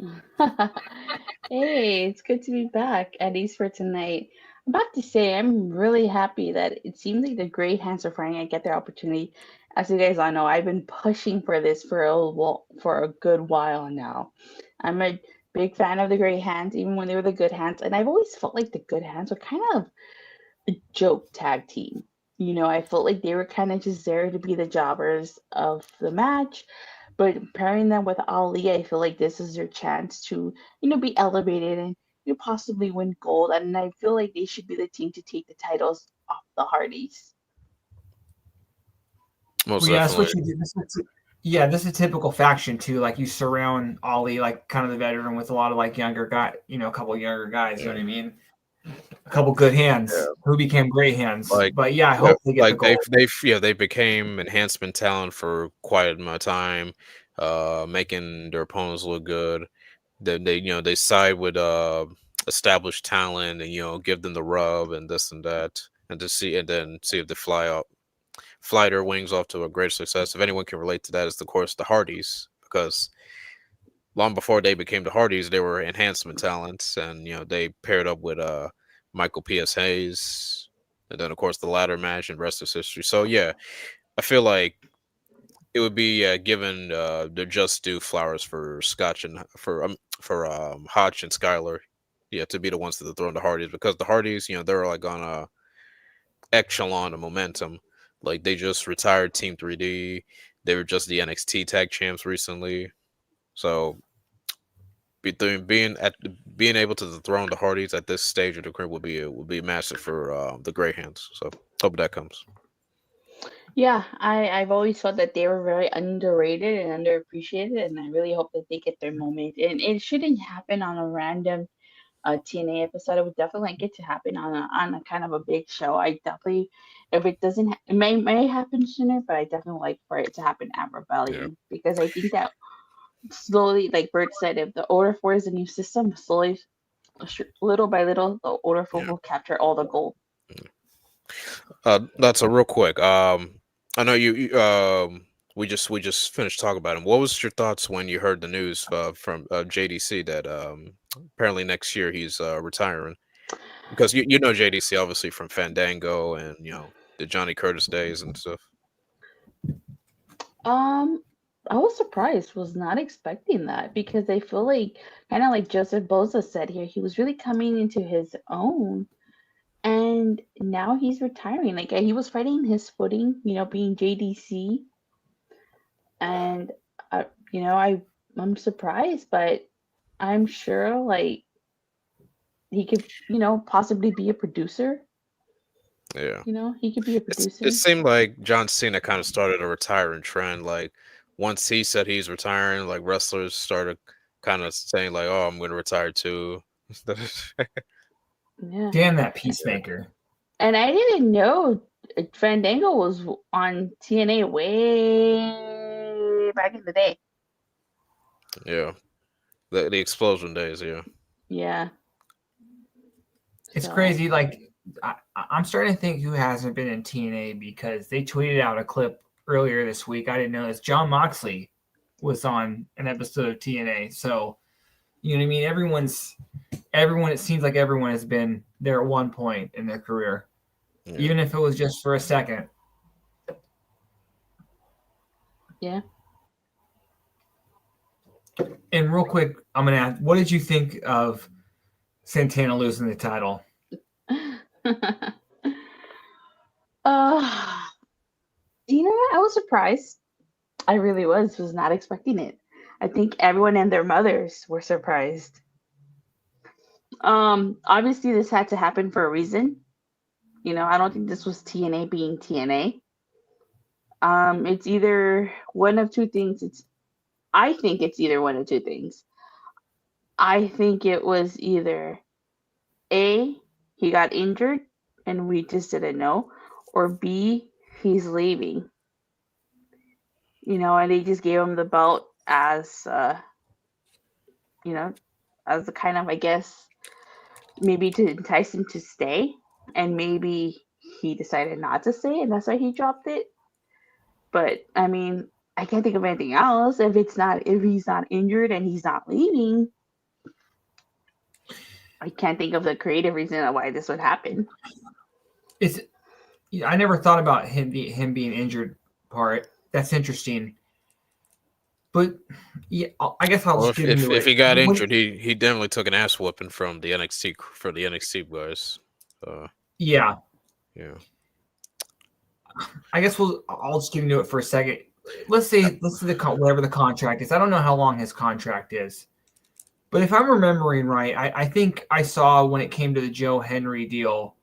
Hey, it's good to be back, at least for tonight. I'm about to say I'm really happy that it seems like the Great Hands are finally gonna get their opportunity. As you guys all know, I've been pushing for this for a good while now. I'm a big fan of the Great Hands, even when they were the Good Hands, and I've always felt like the Good Hands were kind of a joke tag team. I felt like they were kind of just there to be the jobbers of the match, but pairing them with Ali, I feel like this is their chance to, be elevated and possibly win gold. And I feel like they should be the team to take the titles off the Hardys. most Well, yeah, that's definitely. what you do. This is a typical faction too. Like you surround Ollie, like kind of the veteran, with a lot of like younger guy, a couple of younger guys. You know Yeah, what I mean? A couple good hands yeah. who became great hands. Like, But yeah, I yeah, hope they get the like gold. they became enhancement talent for quite a amount of time, making their opponents look good. They side with established talent and give them the rub and this and that, and then see if they fly their wings off to a great success. If anyone can relate to that, it's of course the Hardys, because long before they became the Hardys, they were enhancement talents, and they paired up with Michael P.S. Hayes, and then of course the ladder match and rest is history. So yeah, I feel like it would be given their just due flowers for Scotch and for Hodge and Skyler, yeah, to be the ones that throw in the Hardys, because the Hardys, they're like on a echelon of momentum. Like they just retired Team 3D. They were just the NXT Tag Champs recently. So being able to dethrone the Hardys at this stage of the career would be massive for the Grey Hands. So hope that comes. Yeah, I've always felt that they were very underrated and underappreciated, and I really hope that they get their moment. And it shouldn't happen on a random TNA episode. I would definitely like it to happen on a kind of a big show. I definitely, if it doesn't, it may happen sooner, but I definitely like for it to happen at Yeah, Rebellion because I think that slowly, like Bert said, if the Order Four is a new system, slowly, little by little, the Order Four yeah. will capture all the gold. That's a real quick. I know we just finished talking about him. What was your thoughts when you heard the news from JDC that apparently next year he's retiring? Because you know JDC obviously from Fandango and the Johnny Curtis days and stuff. Um, I was surprised, was not expecting that because I feel like kind of like Joseph Boza said here, he was really coming into his own. And now he's retiring. Like he was fighting his footing, being JDC, and you know, I'm surprised, but I'm sure like he could, possibly be a producer. Yeah. He could be a It producer. seemed like John Cena kind of started a retiring trend. Like once he said he's retiring, like wrestlers started kind of saying like, "Oh, I'm going to retire too." Yeah. Damn that Peacemaker. And I didn't know Fandango was on TNA way back in the day. Yeah, the explosion days. Yeah, Yeah. It's So, crazy. Like I'm starting to think who hasn't been in TNA because they tweeted out a clip earlier this week. I didn't know this. John Moxley was on an episode of TNA. So you know what I mean? Everyone. It seems like everyone has been there at one point in their career, yeah. even if it was just for a second. yeah. And real quick, I'm gonna ask, what did you think of Santana losing the title? uh, you know what? I was surprised. I really was not expecting it. I think everyone and their mothers were surprised. Obviously this had to happen for a reason. I don't think this was TNA being TNA. It's either one of two things. I think it's either one of two things. I think it was either A, he got injured and we just didn't know, or B, he's leaving. And they just gave him the belt as as the kind of, I guess, maybe to entice him to stay, and maybe he decided not to stay and that's why he dropped it. But I mean, I can't think of anything else. If he's not injured and he's not leaving, I can't think of the creative reason why this would happen. I never thought about him being injured part. That's interesting. But yeah, I guess I'll Well, just get into if it. he got injured, he definitely took an ass whooping from the NXT guys. Yeah, Yeah. I guess I'll just get into it for a second. Let's say whatever the contract is. I don't know how long his contract is, but if I'm remembering right, I think I saw when it came to the Joe Henry deal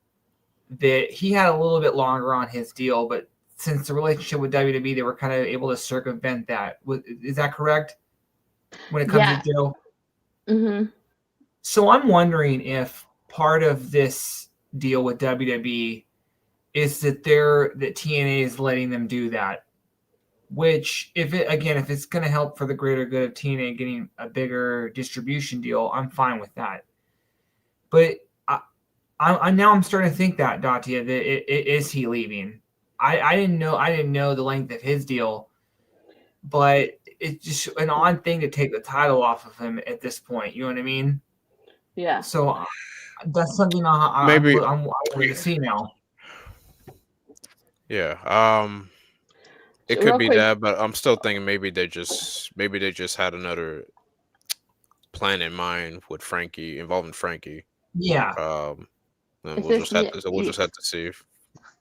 that he had a little bit longer on his deal, but since the relationship with WWE, they were kind of able to circumvent that. Is that correct? When it comes to Yeah. Joe? Mm-hmm. So I'm wondering if part of this deal with WWE is that TNA is letting them do that. Which, if it's going to help for the greater good of TNA getting a bigger distribution deal, I'm fine with that. But I'm starting to think that Datia that is he leaving? I didn't know the length of his deal, but it's just an odd thing to take the title off of him at this point. You know what I mean? Yeah. So that's something I'm Maybe. waiting to see now. Yeah. It So could real be quick, that, but I'm still thinking maybe they just had another plan in mind with Frankie involving Frankie. Yeah. And it says we'll just have to see.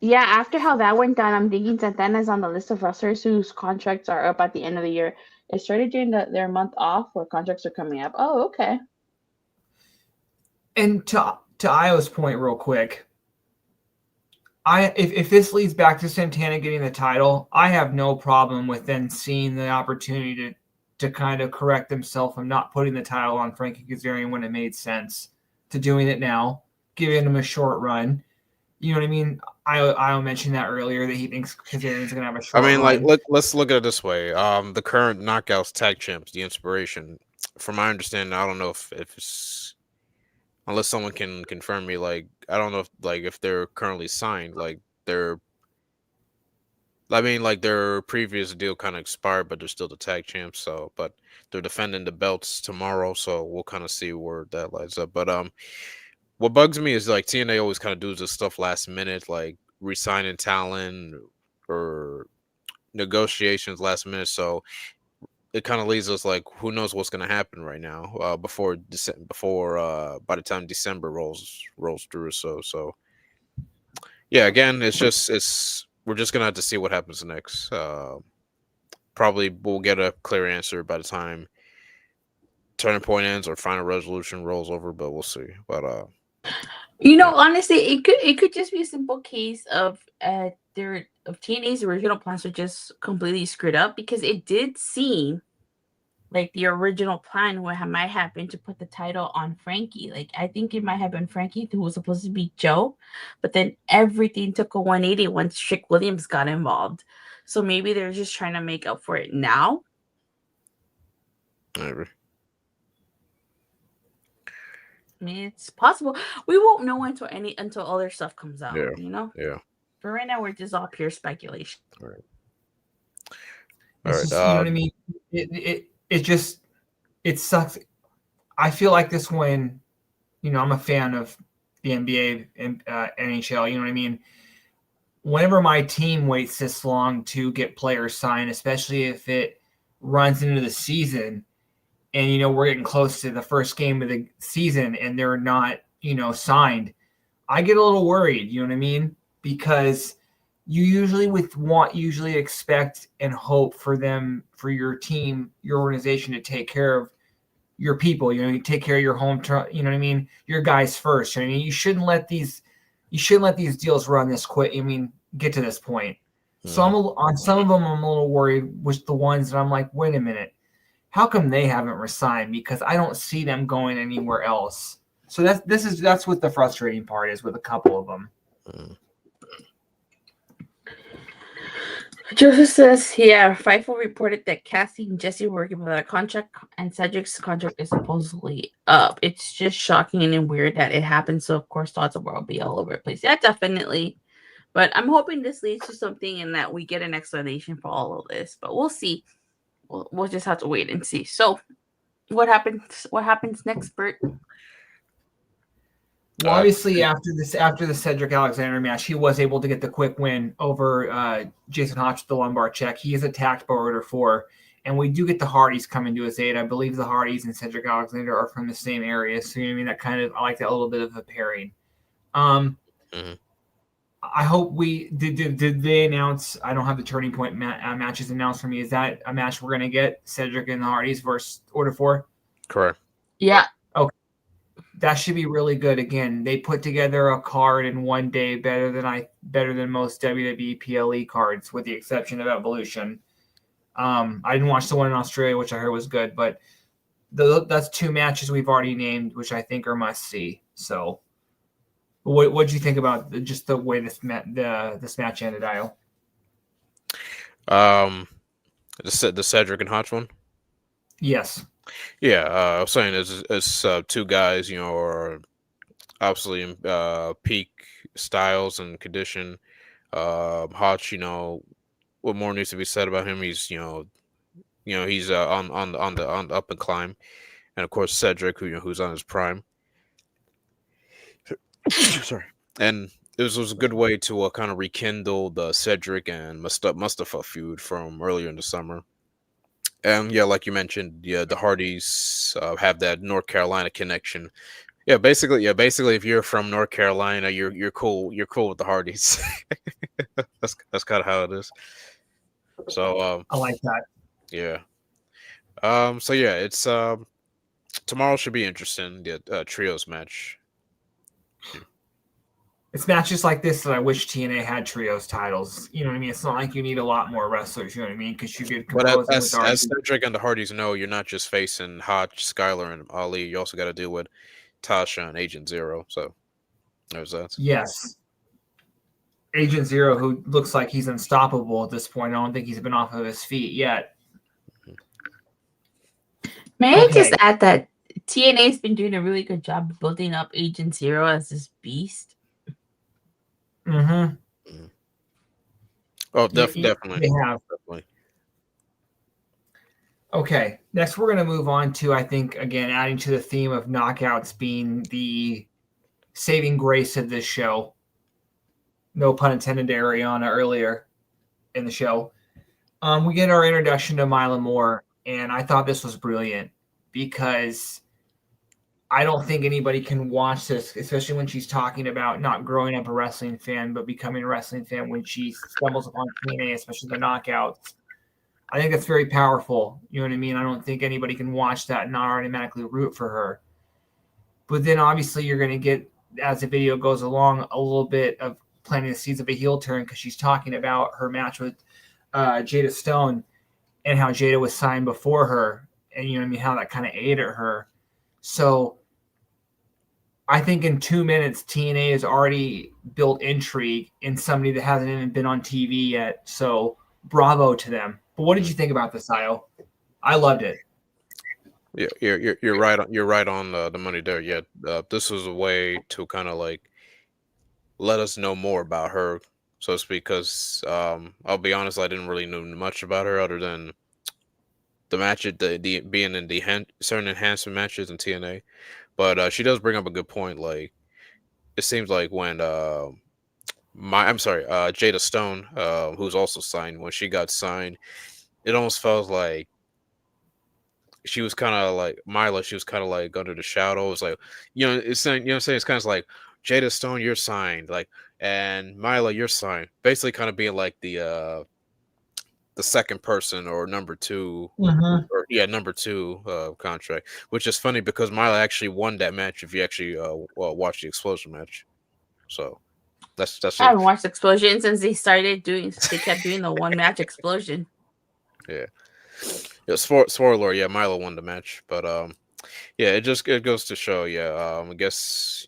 yeah, after how that went down, I'm thinking Santana's on the list of wrestlers whose contracts are up at the end of the year. It started during their month off where contracts are coming up. Oh, okay. And to Io's point, real quick, if this leads back to Santana getting the title, I have no problem with then seeing the opportunity to kind of correct himself and not putting the title on Frankie Kazarian when it made sense, to doing it now, giving him a short run. You know what I mean? I mentioned that earlier that he thinks Kazarian's going to have a short run. Let's look at it this way. The current Knockouts tag champs, the Inspiration, from my understanding, I don't know if it's, unless someone can confirm me, like I don't know if they're currently signed, their previous deal kind of expired, but they're still the tag champs. So, but they're defending the belts tomorrow, so we'll kind of see where that lies up. But what bugs me is like TNA always kind of does this stuff last minute, like re-signing talent or negotiations last minute. So it kind of leaves us like, who knows what's going to happen right now before by the time December rolls through. So Yeah, again, we're just gonna have to see what happens next. Probably we'll get a clear answer by the time turning point ends or final resolution rolls over, but we'll see. But yeah. Honestly, it could just be a simple case of TNA's original plans were just completely screwed up, because it did seem like the original plan might have been to put the title on Frankie. Like, I think it might have been Frankie who was supposed to be Joe, but then everything took a 180 once Trick Williams got involved. So maybe they're just trying to make up for it now. Maybe. I mean, it's possible. We won't know until other stuff comes out. Yeah. For right now, we're just all pure speculation. All right. It's just, you know what I mean? It sucks. I feel like this one, I'm a fan of the NBA and NHL, you know what I mean? Whenever my team waits this long to get players signed, especially if it runs into the season and, we're getting close to the first game of the season and they're not, signed, I get a little worried, you know what I mean? Because you usually expect and hope for your team, your organization to take care of your people, you take care of your home, you know what I mean? Your guys first. I mean, you shouldn't let these deals run this quick. Get to this point. So on some of them, I'm a little worried with the ones that I'm like, wait a minute, how come they haven't resigned? Because I don't see them going anywhere else. So that's what the frustrating part is with a couple of them. Joseph says, Fightful reported that Cassie and Jesse were working without a contract, and Cedric's contract is supposedly up. It's just shocking and weird that it happened. So, of course, thoughts will be all over the place. Yeah, definitely. But I'm hoping this leads to something and that we get an explanation for all of this. But we'll see. We'll just have to wait and see. So, what happens? What happens next, Bert? Well, obviously, after the Cedric Alexander match, he was able to get the quick win over Jason Hotch with the lumbar check. He is attacked by Order 4, and we do get the Hardys coming to his aid. I believe the Hardys and Cedric Alexander are from the same area, so I mean I like that little bit of a pairing. I hope did they announce? I don't have the turning point matches announced for me. Is that a match we're gonna get? Cedric and the Hardys versus Order 4? Correct. Yeah. Okay. That should be really good. Again, they put together a card in one day better than most WWE PLE cards, with the exception of Evolution. I didn't watch the one in Australia, which I heard was good, but that's two matches we've already named, which I think are must see. So, what do you think about just the way this match ended, Io? The Cedric and Hotch one. Yes. Yeah, I was saying it's two guys, are obviously in peak styles and condition. Hotch, what more needs to be said about him? He's he's on the up and climb, and of course Cedric, who's on his prime. Sorry, and it was a good way to kind of rekindle the Cedric and Mustafa feud from earlier in the summer. And yeah, like you mentioned, the Hardys have that North Carolina connection. Basically, if you're from North Carolina, you're cool. You're cool with the Hardys. that's kind of how it is. So I like that. Yeah. So yeah, it's tomorrow should be interesting. The trios match. It's matches like this that I wish TNA had trios titles. You know what I mean? It's not like you need a lot more wrestlers. You know what I mean? Because you could compose But as Cedric and the Hardys know, you're not just facing Hotch, Skylar, and Ali. You also got to deal with Tasha and Agent Zero. So there's that. Yes. Agent Zero, who looks like he's unstoppable at this point. I don't think he's been off of his feet yet. May I just add that TNA's been doing a really good job of building up Agent Zero as this beast. Mm-hmm. Oh, definitely. They have. Definitely. Okay. Next, we're going to move on to, I think, again, adding to the theme of knockouts being the saving grace of this show. No pun intended to Ariana earlier in the show. We get our introduction to Mila Moore, and I thought this was brilliant because I don't think anybody can watch this, especially when she's talking about not growing up a wrestling fan, but becoming a wrestling fan when she stumbles upon TNA, especially the knockouts. I think that's very powerful. You know what I mean? I don't think anybody can watch that and not automatically root for her. But then obviously you're going to get, as the video goes along, a little bit of planting the seeds of a heel turn because she's talking about her match with Jada Stone and how Jada was signed before her, and you know what I mean, how that kind of aided her. So I think in 2 minutes, TNA has already built intrigue in somebody that hasn't even been on TV yet. So bravo to them. But what did you think about this, Io? I loved it. Yeah, you're right on the money there. Yeah, this was a way to kind of like let us know more about her, so to speak. Because I'll be honest, I didn't really know much about her other than the match, the being in the certain enhancement matches in TNA. But she does bring up a good point. Like it seems like when Jada Stone, who's also signed, when she got signed, it almost felt like she was kind of like Mila. She was kind of like under the shadow. It's like, it's saying, what I'm saying? It's kind of like Jada Stone, you're signed, like, and Mila, you're signed. Basically, kind of being like the second person or number two, or number two contract. Which is funny because Mila actually won that match. If you actually watch the Explosion match, so that's I haven't watched Explosion since they started doing. They kept doing the one match Explosion. Yeah. Yeah, spoiler, yeah, Milo won the match, but yeah, it goes to show, yeah, I guess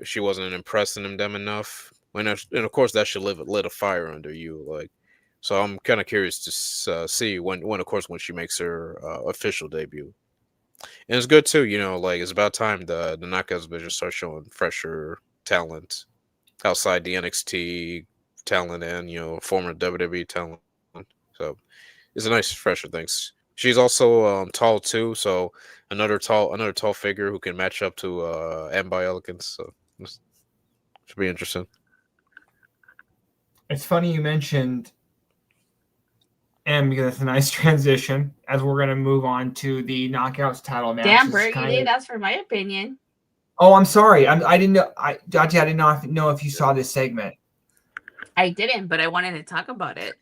she wasn't impressing them enough, and of course that should lit a fire under you, like, so I'm kind of curious to see when of course when she makes her official debut, and it's good too, like it's about time the Knockouts division starts showing fresher talent outside the NXT talent and former WWE talent, so. It's a nice fresher things. She's also tall too, so another tall figure who can match up to Ambi Elegance. So should be interesting. It's funny you mentioned M because it's a nice transition as we're going to move on to the Knockouts title match. Damn, Bert, you did ask for my opinion. Oh, I'm sorry. I didn't know. Dati, I did not know if you saw this segment. I didn't, but I wanted to talk about it.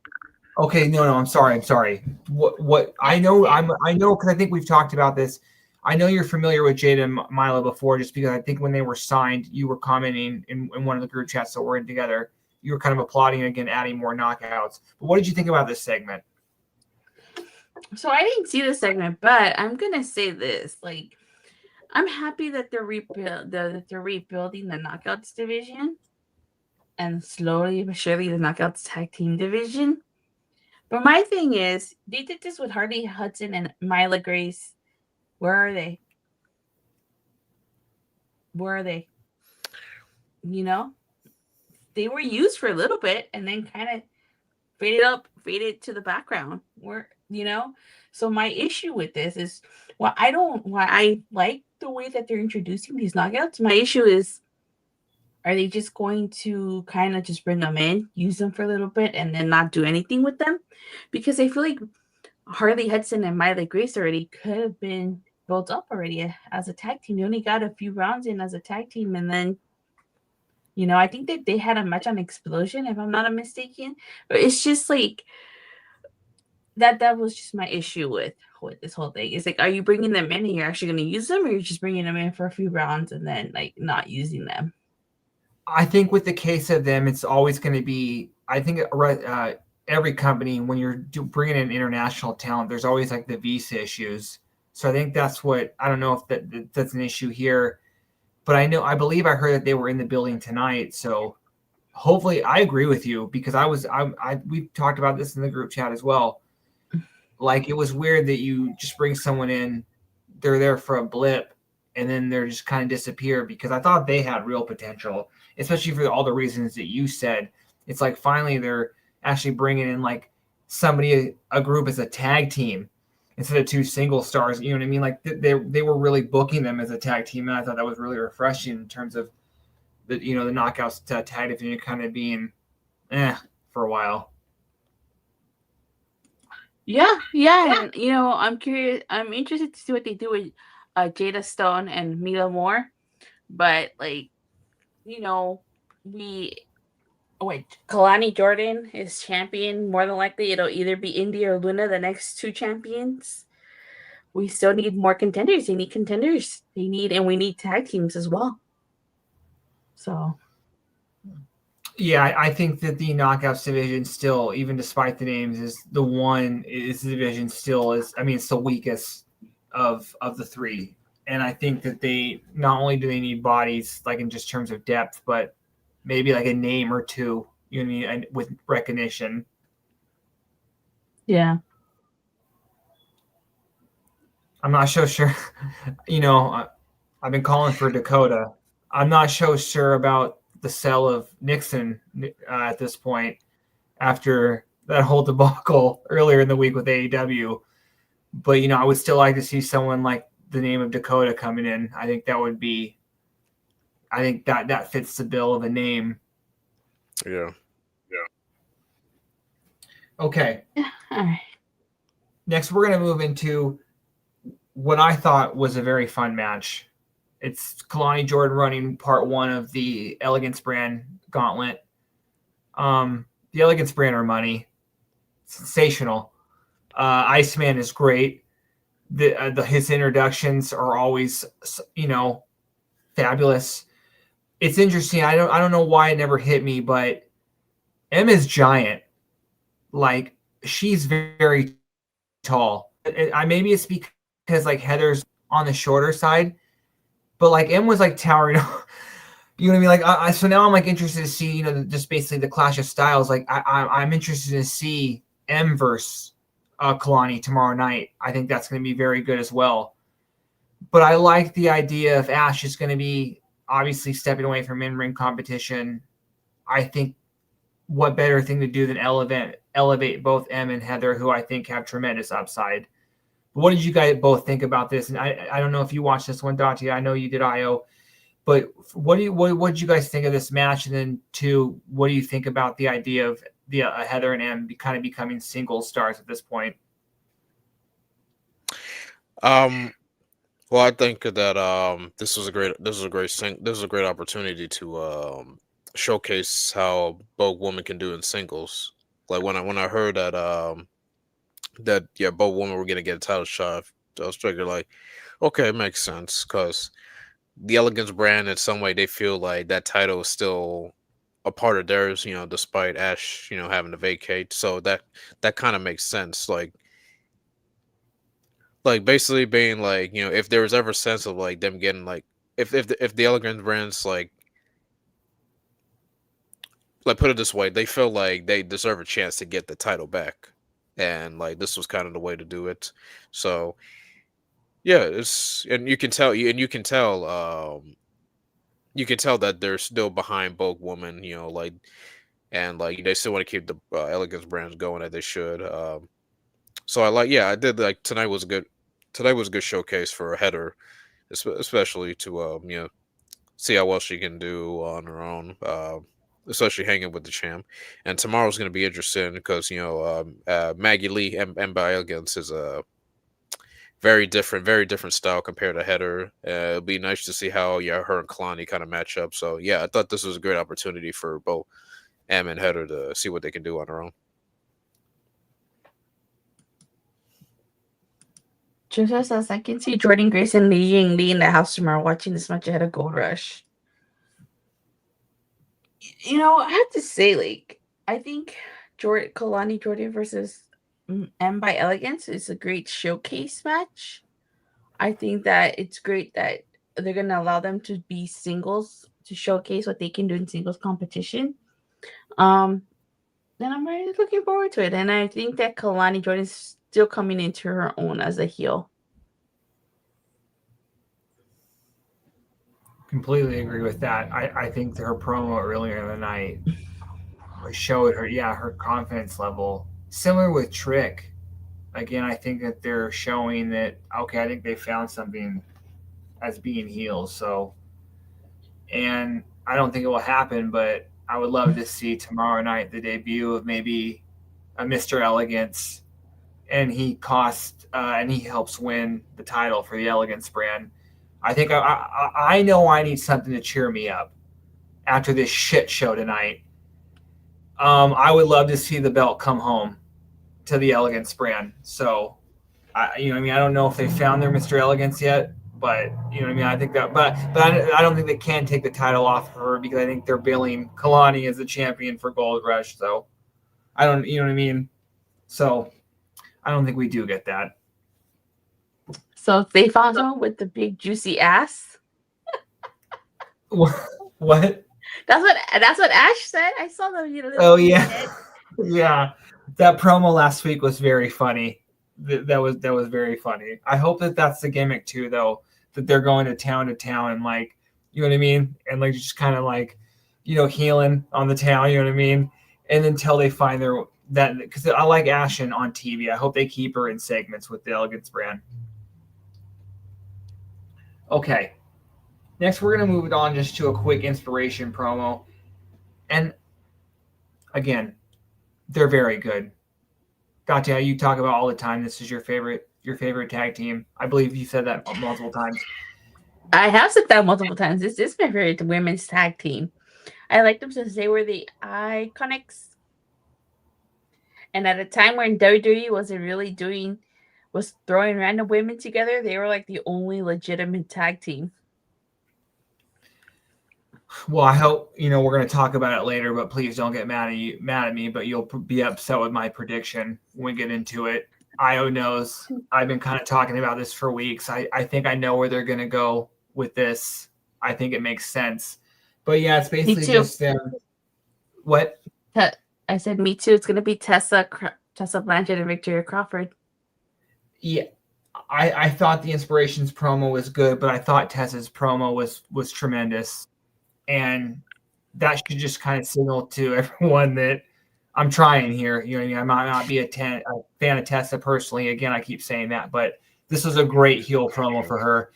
Okay, no, I'm sorry. What I know because I think we've talked about this. I know you're familiar with Jada and Milo before, just because I think when they were signed, you were commenting in one of the group chats that we're in together. You were kind of applauding again, adding more knockouts. But what did you think about this segment? So I didn't see this segment, but I'm gonna say this: like, I'm happy that they're rebuilding the Knockouts division, and slowly but surely the Knockouts tag team division. But my thing is, they did this with Harley Hudson and Myla Grace. Where are they? Where are they? They were used for a little bit and then kind of faded to the background. So my issue with this is, why I like the way that they're introducing these knockouts. My issue is, are they just going to kind of just bring them in, use them for a little bit, and then not do anything with them? Because I feel like Harley Hudson and Myla Grace already could have been built up already as a tag team. They only got a few rounds in as a tag team, and then, I think that they had a match on Explosion, if I'm not mistaken. But it's just like that was just my issue with this whole thing. It's like, are you bringing them in and you're actually going to use them, or you're just bringing them in for a few rounds and then like not using them? I think with the case of them, it's always going to be, I think every company, when you're bringing in international talent, there's always like the visa issues. So I think that's what, I don't know if that's an issue here, but I believe I heard that they were in the building tonight. So hopefully, I agree with you, because we talked about this in the group chat as well. Like, it was weird that you just bring someone in, they're there for a blip, and then they're just kind of disappear, because I thought they had real potential, especially for all the reasons that you said. It's like finally they're actually bringing in like a group as a tag team instead of two single stars. You know what I mean? Like they were really booking them as a tag team, and I thought that was really refreshing in terms of the knockouts tag division kind of being for a while. Yeah. And, I'm curious. I'm interested to see what they do with Jada Stone and Mila Moore, but like you know, we Kalani Jordan is champion. More than likely, it'll either be Indy or Luna, the next two champions. We still need more contenders. They need contenders. And we need tag teams as well. So, yeah, I think that the knockouts division still, even despite the names, is the division still is. I mean, it's the weakest of the three, and I think that they not only do they need bodies like in just terms of depth, but maybe like a name or two, you know, what I mean, and with recognition. yeah. I'm not so sure. You know, I've been calling for Dakota. I'm not so sure about the sell of Nixon at this point after that whole debacle earlier in the week with AEW. But, you know, I would still like to see someone like the name of Dakota coming in. I think that fits the bill of a name. Yeah. Okay. All right. Next, we're going to move into what I thought was a very fun match. It's Kalani Jordan running part one of the Elegance brand gauntlet. The Elegance brand are money. Sensational. Iceman is great. His introductions are always, you know, fabulous. It's interesting. I don't know why it never hit me, but Emma's giant. Like, she's very, very tall. Maybe it's because like Heather's on the shorter side, but like M was like towering. You know what I mean? Like, so now I'm like interested to see, you know, just basically the clash of styles. Like, I'm interested to see M versus Kalani tomorrow night. I think that's going to be very good as well. But I like the idea of Ash is going to be obviously stepping away from in-ring competition. I think what better thing to do than elevate both M and Heather, who I think have tremendous upside. But what did you guys both think about this? And I don't know if you watched this one, Dottie. I know you did, Io. But what did you guys think of this match? And then two, what do you think about the idea of the Heather and M kind of becoming single stars at this point? Well, I think that this was a great opportunity to showcase how both women can do in singles. Like when I heard that both women were gonna get a title shot, I was figuring like, okay, it makes sense because the Elegance brand in some way they feel like that title is still a part of theirs, you know, despite Ash, you know, having to vacate. So that kind of makes sense. Like basically being like, you know, if there was ever a sense of like them getting like if the Elegance brands like put it this way, they feel like they deserve a chance to get the title back. And like this was kind of the way to do it. So yeah, it's and you can tell that they're still behind both women, you know, like and like they still want to keep the Elegance brands going as they should. So I did like tonight was a good showcase for Heather, especially to you know, see how well she can do on her own, especially hanging with the champ. And tomorrow's going to be interesting because you know Maggie Lee and by Elegance is a very different style compared to Heather. It'll be nice to see how her and Kalani kind of match up. So yeah, I thought this was a great opportunity for both Em and Heather to see what they can do on their own. Joseph says, I can see Jordan Grace and Li Yingli in the house tomorrow watching this match ahead of Gold Rush. You know, I have to say, like, I think Kalani Jordan versus M by Elegance is a great showcase match. I think that it's great that they're going to allow them to be singles to showcase what they can do in singles competition. And I'm really looking forward to it. And I think that Kalani Jordan is still coming into her own as a heel. Completely agree with that. I think her promo earlier in the night showed her, her confidence level. Similar with Trick. Again, I think that they're showing that, okay, I think they found something as being heels. So, and I don't think it will happen, but I would love to see tomorrow night the debut of maybe a Mr. Elegance, and he cost and he helps win the title for the Elegance brand. I think I know I need something to cheer me up after this shit show tonight. I would love to see the belt come home to the Elegance brand. So, I don't know if they found their Mr. Elegance yet, but I think that, but I don't think they can take the title off of her because I think they're billing Kalani as the champion for Gold Rush. So, I don't, you know what I mean? So, I don't think we do get that. So if they found someone with the big juicy ass. What? That's what Ash said. I saw them. Oh yeah, yeah. That promo last week was very funny. That was very funny. I hope that that's the gimmick too, though. That they're going to town and like, you know what I mean, and like just kind of like, healing on the town. You know what I mean, and until they find that because I like Ashen on TV. I hope they keep her in segments with the Elegance brand. Okay. Next, we're going to move it on just to a quick inspiration promo. And again, they're very good. Katya, you talk about all the time. This is your favorite tag team. I believe you said that multiple times. I have said that multiple times. This is my favorite women's tag team. I like them since they were the Iconics. And at a time when WWE was throwing random women together, they were like the only legitimate tag team. Well, I hope we're going to talk about it later, but please don't get mad at me. But you'll be upset with my prediction when we get into it. Io knows I've been kind of talking about this for weeks. I think I know where they're going to go with this. I think it makes sense. But yeah, it's basically just them. What? I said me too. It's going to be Tessa Blanchard and Victoria Crawford. Yeah, I thought the Inspirations promo was good, but I thought Tessa's promo was tremendous. And that should just kind of signal to everyone that I'm trying here. I might not be a fan of Tessa personally. Again, I keep saying that, but this was a great heel promo for her.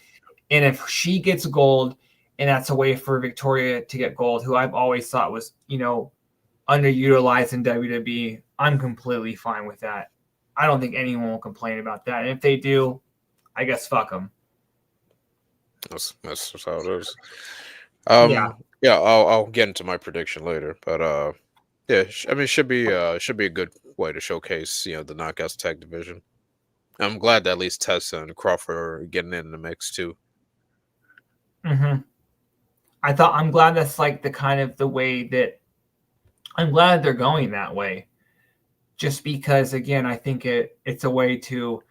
And if she gets gold, and that's a way for Victoria to get gold, who I've always thought was, underutilized in WWE, I'm completely fine with that. I don't think anyone will complain about that. And if they do, I guess fuck them. That's how it is. Yeah, I'll get into my prediction later, but yeah, I mean, it should be a good way to showcase the Knockouts tag division. I'm glad that at least Tessa and Crawford are getting in the mix too. Mm-hmm. I'm glad that's like the kind of the way that I'm glad they're going that way. Just because, again, I think it's a way to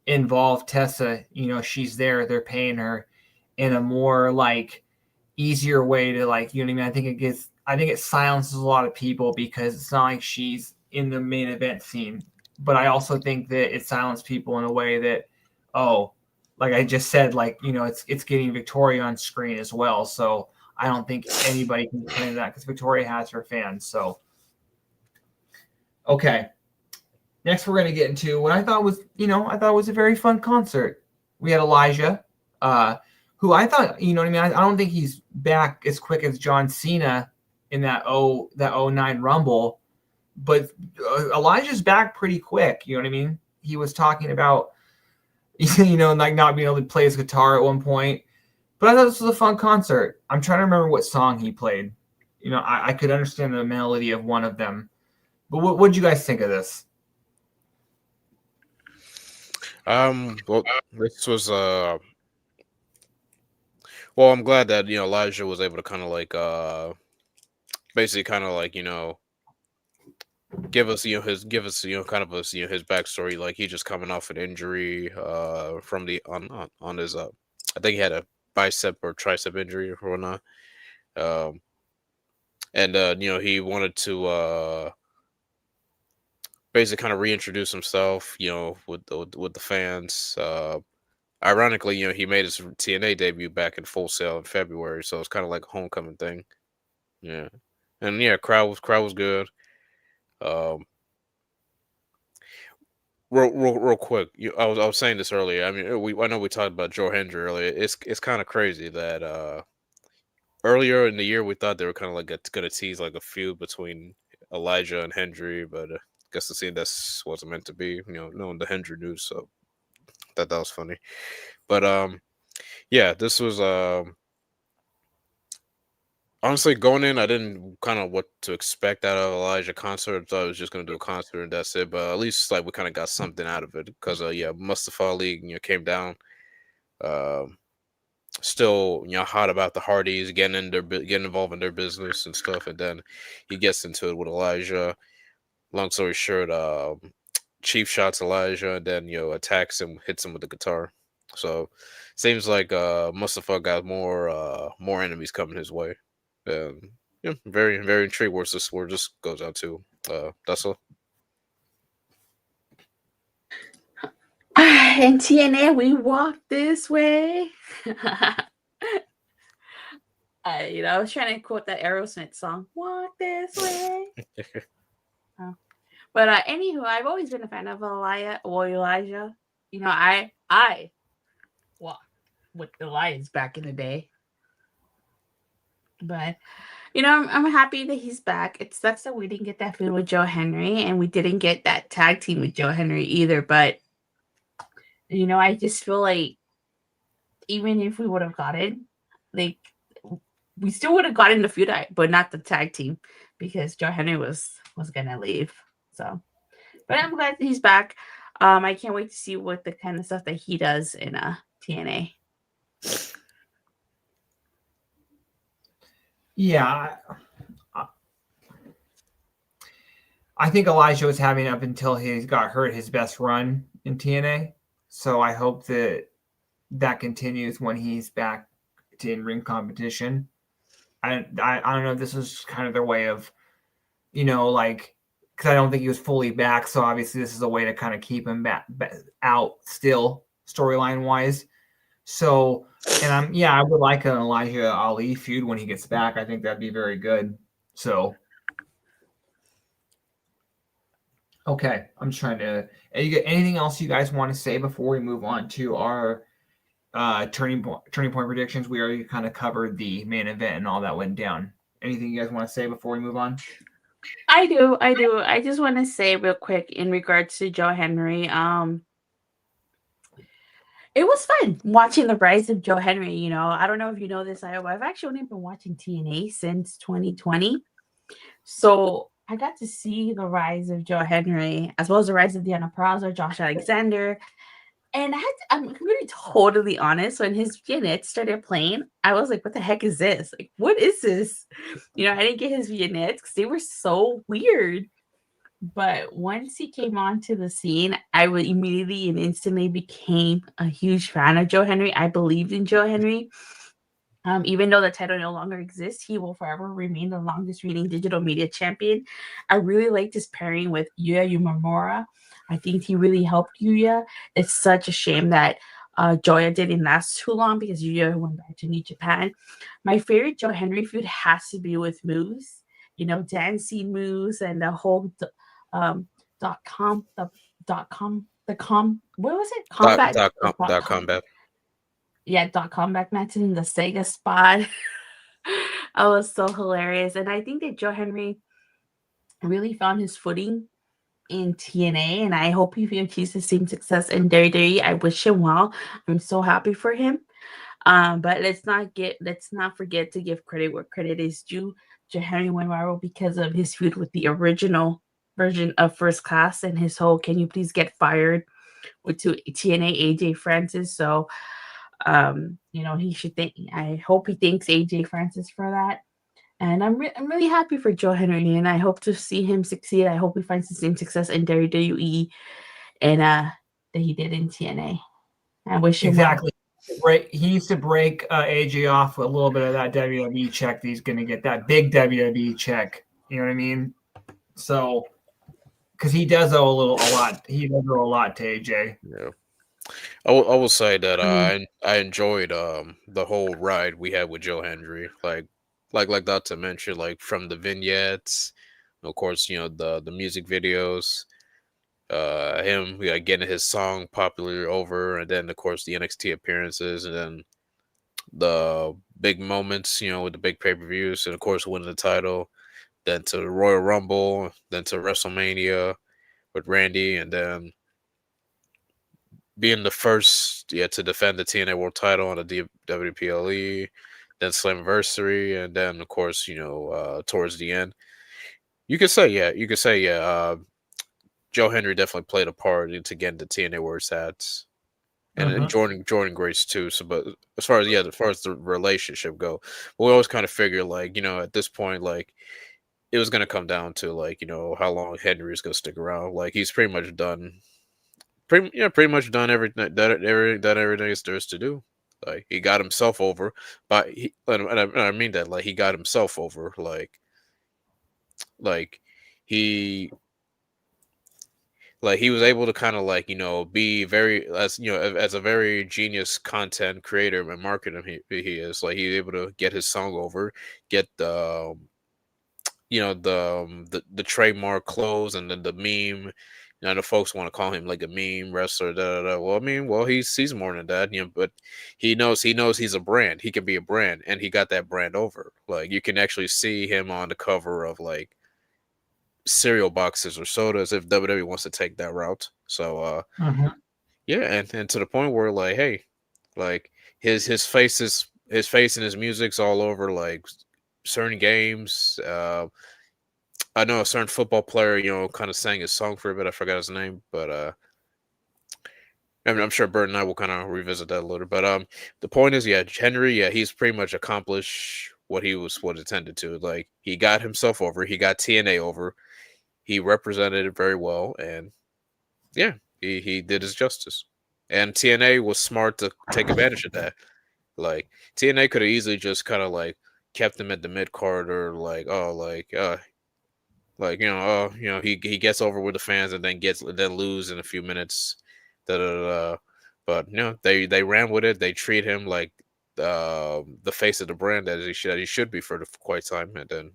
involve Tessa. She's there, they're paying her in a more like easier way to like, I mean? I think it silences a lot of people because it's not like she's in the main event scene. But I also think that it silenced people in a way that, like I just said, like, it's getting Victoria on screen as well. So I don't think anybody can complain that because Victoria has her fans. So, okay. Next, we're going to get into what I thought was a very fun concert. We had Elijah, who I thought, I don't think he's back as quick as John Cena in that 09 Rumble, but Elijah's back pretty quick. You know what I mean? He was talking about, like not being able to play his guitar at one point, but I thought this was a fun concert. I'm trying to remember what song he played. I could understand the melody of one of them, but what did you guys think of this? Well, this was well, I'm glad that Elijah was able to kind of like basically kind of like give us his his backstory. Like he's just coming off an injury from the on his I think he had a bicep or tricep injury or whatnot. And he wanted to basically kind of reintroduce himself, with the fans. Ironically, he made his TNA debut back in Full Sail in February, so it's kind of like a homecoming thing. Yeah, and yeah, crowd was good. Real quick, I was saying this earlier. I mean, I know we talked about Joe Hendry earlier. It's kind of crazy that earlier in the year we thought they were kind of like gonna tease like a feud between Elijah and Hendry, but I guess the scene that wasn't meant to be. Knowing the Hendry news, so That was funny. But yeah, this was honestly going in. I didn't kind of what to expect out of Elijah concert. I thought I was just gonna do a concert and that's it. But at least like we kind of got something out of it because yeah, Mustafa Ali came down. Um, Still hot about the Hardys getting involved in their business and stuff, and then he gets into it with Elijah. Long story short, Chief shots Elijah and then attacks him, hits him with the guitar. So seems like Mustafa got more enemies coming his way. And yeah, very very intrigued where this goes out to. That's all. In TNA, we walk this way. I was trying to quote that Aerosmith song, "Walk this way." But anywho, I've always been a fan of Elijah. I walked with the Lions back in the day. But I'm happy that he's back. It sucks that we didn't get that feud with Joe Henry, and we didn't get that tag team with Joe Henry either. But I just feel like even if we would have gotten, like, we still would have gotten the feud, but not the tag team because Joe Henry was gonna leave. So, but I'm glad he's back. I can't wait to see what the kind of stuff that he does in TNA. Yeah, I think Elijah was having up until he got hurt his best run in TNA. So I hope that continues when he's back to in-ring competition. I don't know if this was kind of their way of, like, because I don't think he was fully back. So obviously this is a way to kind of keep him back out still storyline wise. So, and I would like an Elijah Ali feud when he gets back. I think that'd be very good. So, okay, I'm trying to. Anything else you guys want to say before we move on to our turning point predictions? We already kind of covered the main event and all that went down. Anything you guys want to say before we move on? I do. I just want to say real quick in regards to Joe Henry. It was fun watching the rise of Joe Henry. I don't know if you know this, I've actually only been watching TNA since 2020. So I got to see the rise of Joe Henry as well as the rise of Deanna Purrazzo, Josh Alexander. And I'm going to be totally honest. When his vignettes started playing, I was like, what the heck is this? Like, what is this? I didn't get his vignettes because they were so weird. But once he came onto the scene, I would immediately and instantly became a huge fan of Joe Henry. I believed in Joe Henry. Even though the title no longer exists, he will forever remain the longest reigning digital media champion. I really liked his pairing with Yuya Uemura. I think he really helped Yuya. It's such a shame that Joya didn't last too long because Yuya went back to New Japan. My favorite Joe Henry feud has to be with Moose. Dancing Moose and the whole .com, what was it? Combat. Combat. Yeah, .combat matches in the Sega spot. I was so hilarious. And I think that Joe Henry really found his footing in TNA, and I hope he achieves the same success in WWE. I wish him well. I'm so happy for him. But let's not forget to give credit where credit is due. Joe Henry went viral because of his feud with the original version of First Class and his whole "Can you please get fired?" with TNA AJ Francis. So he should thank. I hope he thanks AJ Francis for that. And I'm really happy for Joe Henry, and I hope to see him succeed. I hope he finds the same success in WWE and that he did in TNA. I wish him exactly. Right, he needs to break AJ off with a little bit of that WWE check. He's going to get that big WWE check. You know what I mean? So, because he does owe a lot. He does owe a lot to AJ. Yeah. I will say that I enjoyed the whole ride we had with Joe Henry, like not to mention like from the vignettes, of course the music videos, him getting his song popular over, and then of course the NXT appearances, and then the big moments with the big pay-per-views, and of course winning the title, then to the Royal Rumble, then to WrestleMania with Randy, and then being the first to defend the TNA World Title on the WPLE, then Slammiversary, and then of course towards the end, you could say Joe Henry definitely played a part into getting the TNA where it's at. And then Jordan Grace too. So, but as far as the relationship go, we always kind of figure at this point it was gonna come down to how long Henry is gonna stick around. Like he's pretty much done, pretty much done everything that everything is there is to do. Like he got himself over, and I mean that he got himself over. Like he he was able to kind of be very as a very genius content creator and marketer he is he was able to get his song over, get the trademark clothes and then the meme. The folks want to call him like a meme wrestler. Well, I mean, he's more than that, but he knows he's a brand. He can be a brand, and he got that brand over. Like you can actually see him on the cover of cereal boxes or sodas if WWE wants to take that route. So yeah, and to the point where hey, his face and his music's all over certain games. I know a certain football player, kind of sang his song for a bit. I forgot his name, but I'm sure Bert and I will kind of revisit that later. But the point is, Henry, he's pretty much accomplished what he was intended to. Like he got himself over, he got TNA over, he represented it very well, and yeah, he did his justice. And TNA was smart to take advantage of that. Like TNA could have easily just kind of kept him at the mid card or he gets over with the fans and then lose in a few minutes. But they ran with it. They treat him like the face of the brand that he should be for quite time, and then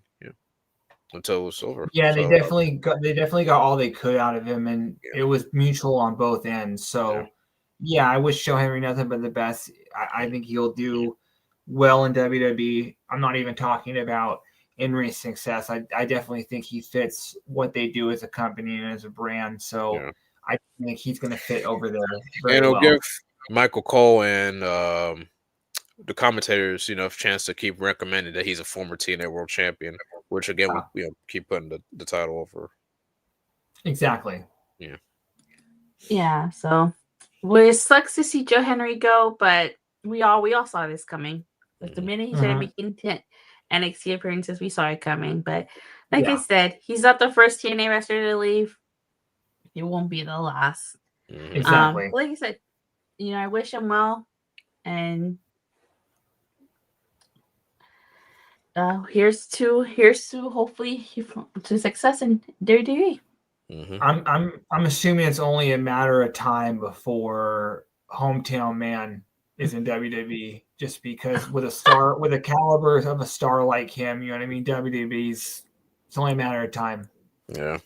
until it was over. Yeah, they definitely got all they could out of him, and it was mutual on both ends. So yeah, I wish Joe Henry nothing but the best. I think he'll do well in WWE. I'm not even talking about in-ring success. I definitely think he fits what they do as a company and as a brand. So I think he's going to fit over there very well. Give Michael Cole and the commentators, a chance to keep recommending that he's a former TNA World Champion, which again, we keep putting the title over. Exactly. Yeah. Yeah. So, it sucks to see Joe Henry go, but we all saw this coming. Like the minute he started making NXT appearances, we saw it coming. But like I said, he's not the first TNA wrestler to leave. It won't be the last. Exactly. Like I said, I wish him well, and here's to hopefully to success in WWE. I'm assuming it's only a matter of time before Hometown Man is in WWE, just because with a caliber of a star like him, you know what I mean? WWE's, it's only a matter of time. Yeah.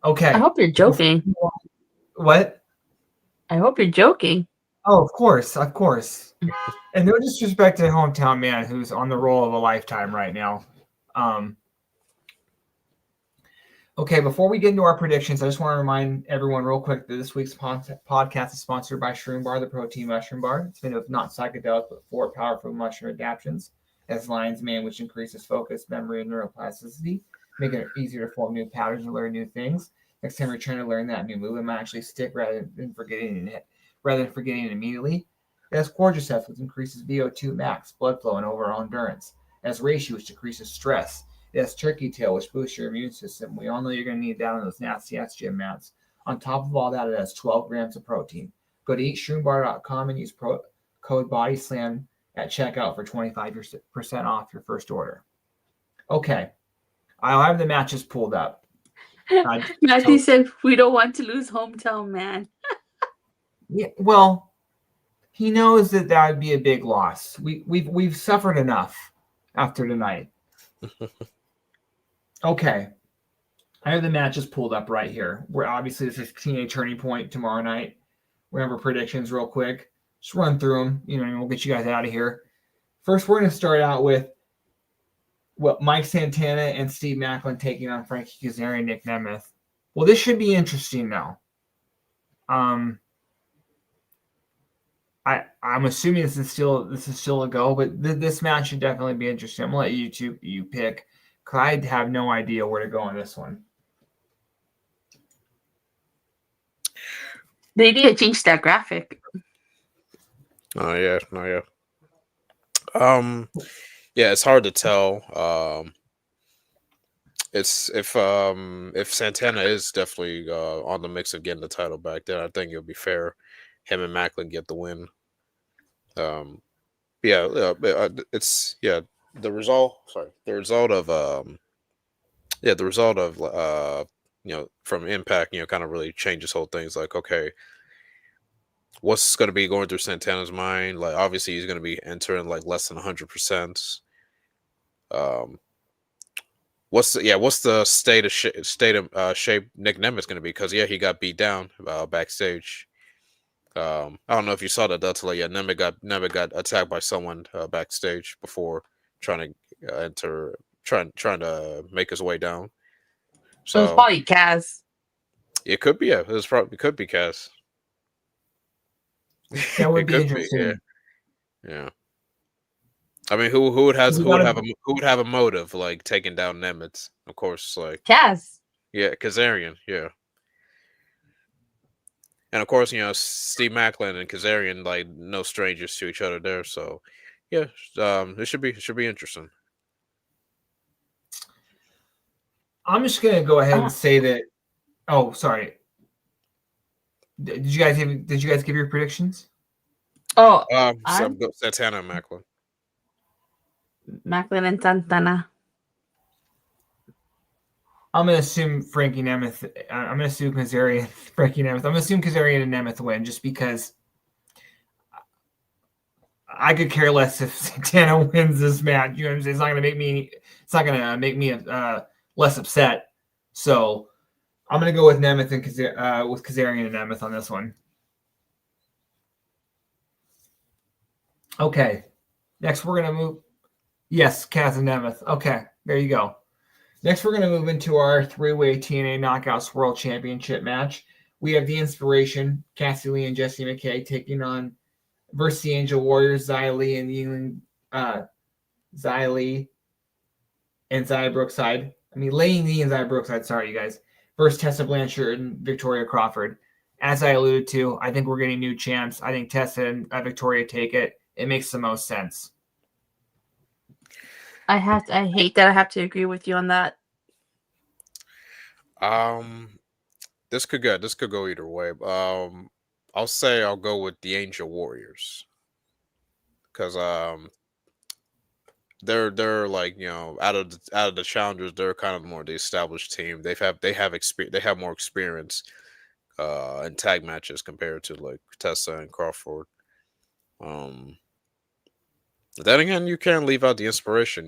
Okay. I hope you're joking. What? I hope you're joking. Oh, of course. And no disrespect to Hometown Man, who's on the roll of a lifetime right now. Okay, before we get into our predictions, I just want to remind everyone real quick that this week's podcast is sponsored by Shroom Bar, the protein mushroom bar. It's made with not psychedelic, but 4 powerful mushroom adaptions. It has lion's mane, which increases focus, memory, and neuroplasticity, making it easier to form new patterns and learn new things. Next time you're trying to learn that new move, it might actually stick rather than forgetting it immediately. It has cordyceps, which increases VO2 max, blood flow, and overall endurance. It has reishi, which decreases stress. It has turkey tail, which boosts your immune system. We all know you're going to need that on those nasty-ass gym mats. On top of all that, it has 12 grams of protein. Go to eatshroombar.com and use code BODYSLAM at checkout for 25% off your first order. Okay. I'll have the matches pulled up. Matthew said, we don't want to lose Hometown Man. Yeah, well, he knows that would be a big loss. We've suffered enough after tonight. Okay. I have the matches pulled up right here. We're obviously this is TNA Turning Point tomorrow night. Remember predictions real quick. Just run through them, and we'll get you guys out of here. First, we're going to start out with Mike Santana and Steve Macklin taking on Frankie Kazarian and Nick Nemeth. Well, this should be interesting now. I'm assuming this is still a go, but this match should definitely be interesting. I'm gonna let you pick. Cause I have no idea where to go on this one. They need to change that graphic. Oh yeah, no yeah. Yeah, it's hard to tell. It's if Santana is definitely on the mix of getting the title back, then I think it'll be fair. Him and Macklin get the win. It's the result. Sorry, the result of from Impact, kind of really changes whole things. Like, okay, what's going to be going through Santana's mind? Like, obviously, he's going to be entering like less than 100%. What's the state of shape Nick Nemeth's going to be? Because he got beat down backstage. I don't know if you saw that, Delta. Like, Nemeth got attacked by someone backstage before trying to trying to make his way down. So it's probably Kaz. It could be. It could be Kaz. That would be interesting. Yeah. I mean, who would have a motive like taking down Nemeth? Of course, like Kaz. Yeah, Kazarian. Yeah. And of course, Steve Macklin and Kazarian, like, no strangers to each other there. So, yeah, it should be interesting. I'm just gonna go ahead and say that. Oh, sorry. Did you guys give your predictions? Oh, Santana and Macklin. Macklin and Santana. I'm gonna assume Frankie Nemeth. I'm gonna assume Kazarian, Frankie Nemeth. I'm gonna assume Kazarian and Nemeth win, just because I could care less if Santana wins this match. You know what I'm saying? It's not gonna make me less upset. So I'm gonna go with Nemeth and with Kazarian and Nemeth on this one. Okay. Next, we're gonna move. Yes, Kaz and Nemeth. Okay, there you go. Next, we're going to move into our three-way TNA Knockouts World Championship match. We have the Inspiration, Cassie Lee and Jessie McKay, taking on versus the Angel Warriors, Xia Li and Xia Li and Xia Brookside. Laying Lee and Xia Brookside, sorry, you guys. Versus Tessa Blanchard and Victoria Crawford. As I alluded to, I think we're getting new champs. I think Tessa and Victoria take it. It makes the most sense. I hate that I have to agree with you on that. This could go either way. I'll say I'll go with the Angel Warriors, because they're like, out of the challengers, they're kind of more the established team. They have more experience in tag matches compared to like Tessa and Crawford. Then again, you can't leave out the Inspiration.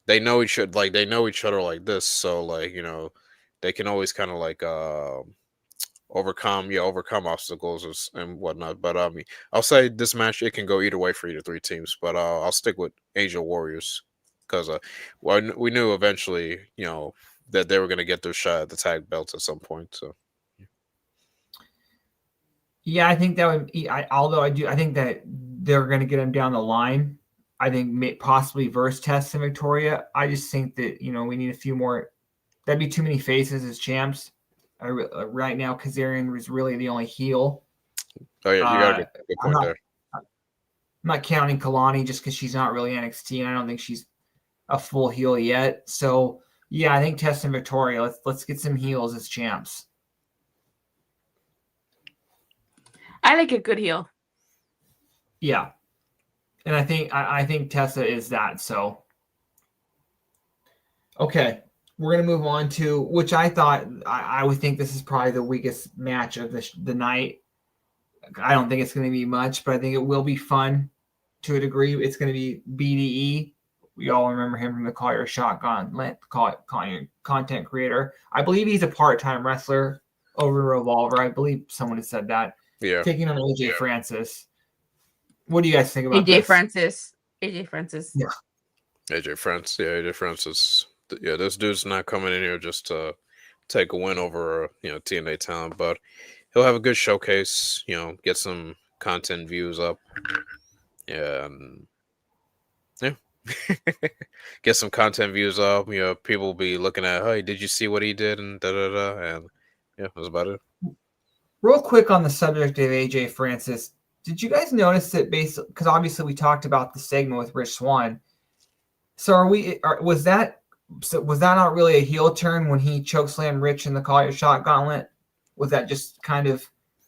They know each other, like this, so like, they can always kind of like overcome obstacles and whatnot. But I'll say this match, it can go either way for either three teams, but I'll stick with Angel Warriors, because we knew eventually, that they were going to get their shot at the tag belts at some point. So yeah, I think that would. I think that they're going to get them down the line. I think possibly versus Tess and Victoria. I just think that we need a few more. That'd be too many faces as champs. Right now, Kazarian is really the only heel. Oh yeah, you got a good point there. I'm not counting Kalani just because she's not really NXT, and I don't think she's a full heel yet. So yeah, I think Tess and Victoria. Let's get some heels as champs. I like a good heel. Yeah, and I think Tessa is that. So okay, we're gonna move on to which I thought I would think this is probably the weakest match of the night. I don't think it's going to be much, but I think it will be fun to a degree. It's going to be BDE. We all remember him from the Call Your Shot content creator. I believe he's a part-time wrestler over Revolver. I believe someone has said that. Yeah. Taking on AJ Francis. What do you guys think about AJ this? Francis. AJ Francis. Yeah. AJ Francis. Yeah, this dude's not coming in here just to take a win over TNA talent, but he'll have a good showcase. Get some content views up. Yeah, yeah. Get some content views up. People will be looking at, hey, did you see what he did? And da da da. And yeah, that's about it. Real quick on the subject of AJ Francis, did you guys notice that because obviously we talked about the segment with Rich Swann. So was that not really a heel turn when he chokeslammed Rich in the Call Your Shot gauntlet? Was that just kind of,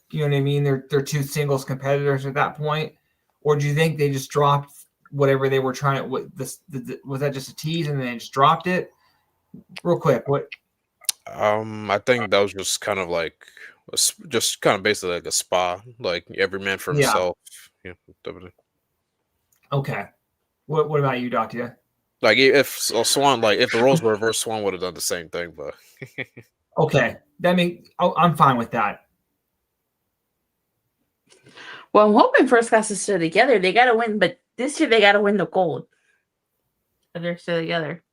you know what I mean? They're two singles competitors at that point, or do you think they just dropped whatever they were trying to? Was that just a tease and they just dropped it? Real quick, what? I think that was just kind of like just kind of basically like a spa, like every man for himself. Yeah. Okay. What about you, Doctor? Like if Swan, like if the roles were reversed, Swan would have done the same thing. But okay, I'm fine with that. Well, I'm hoping First Class is still together. They got to win, but this year they got to win the gold. But they're still together.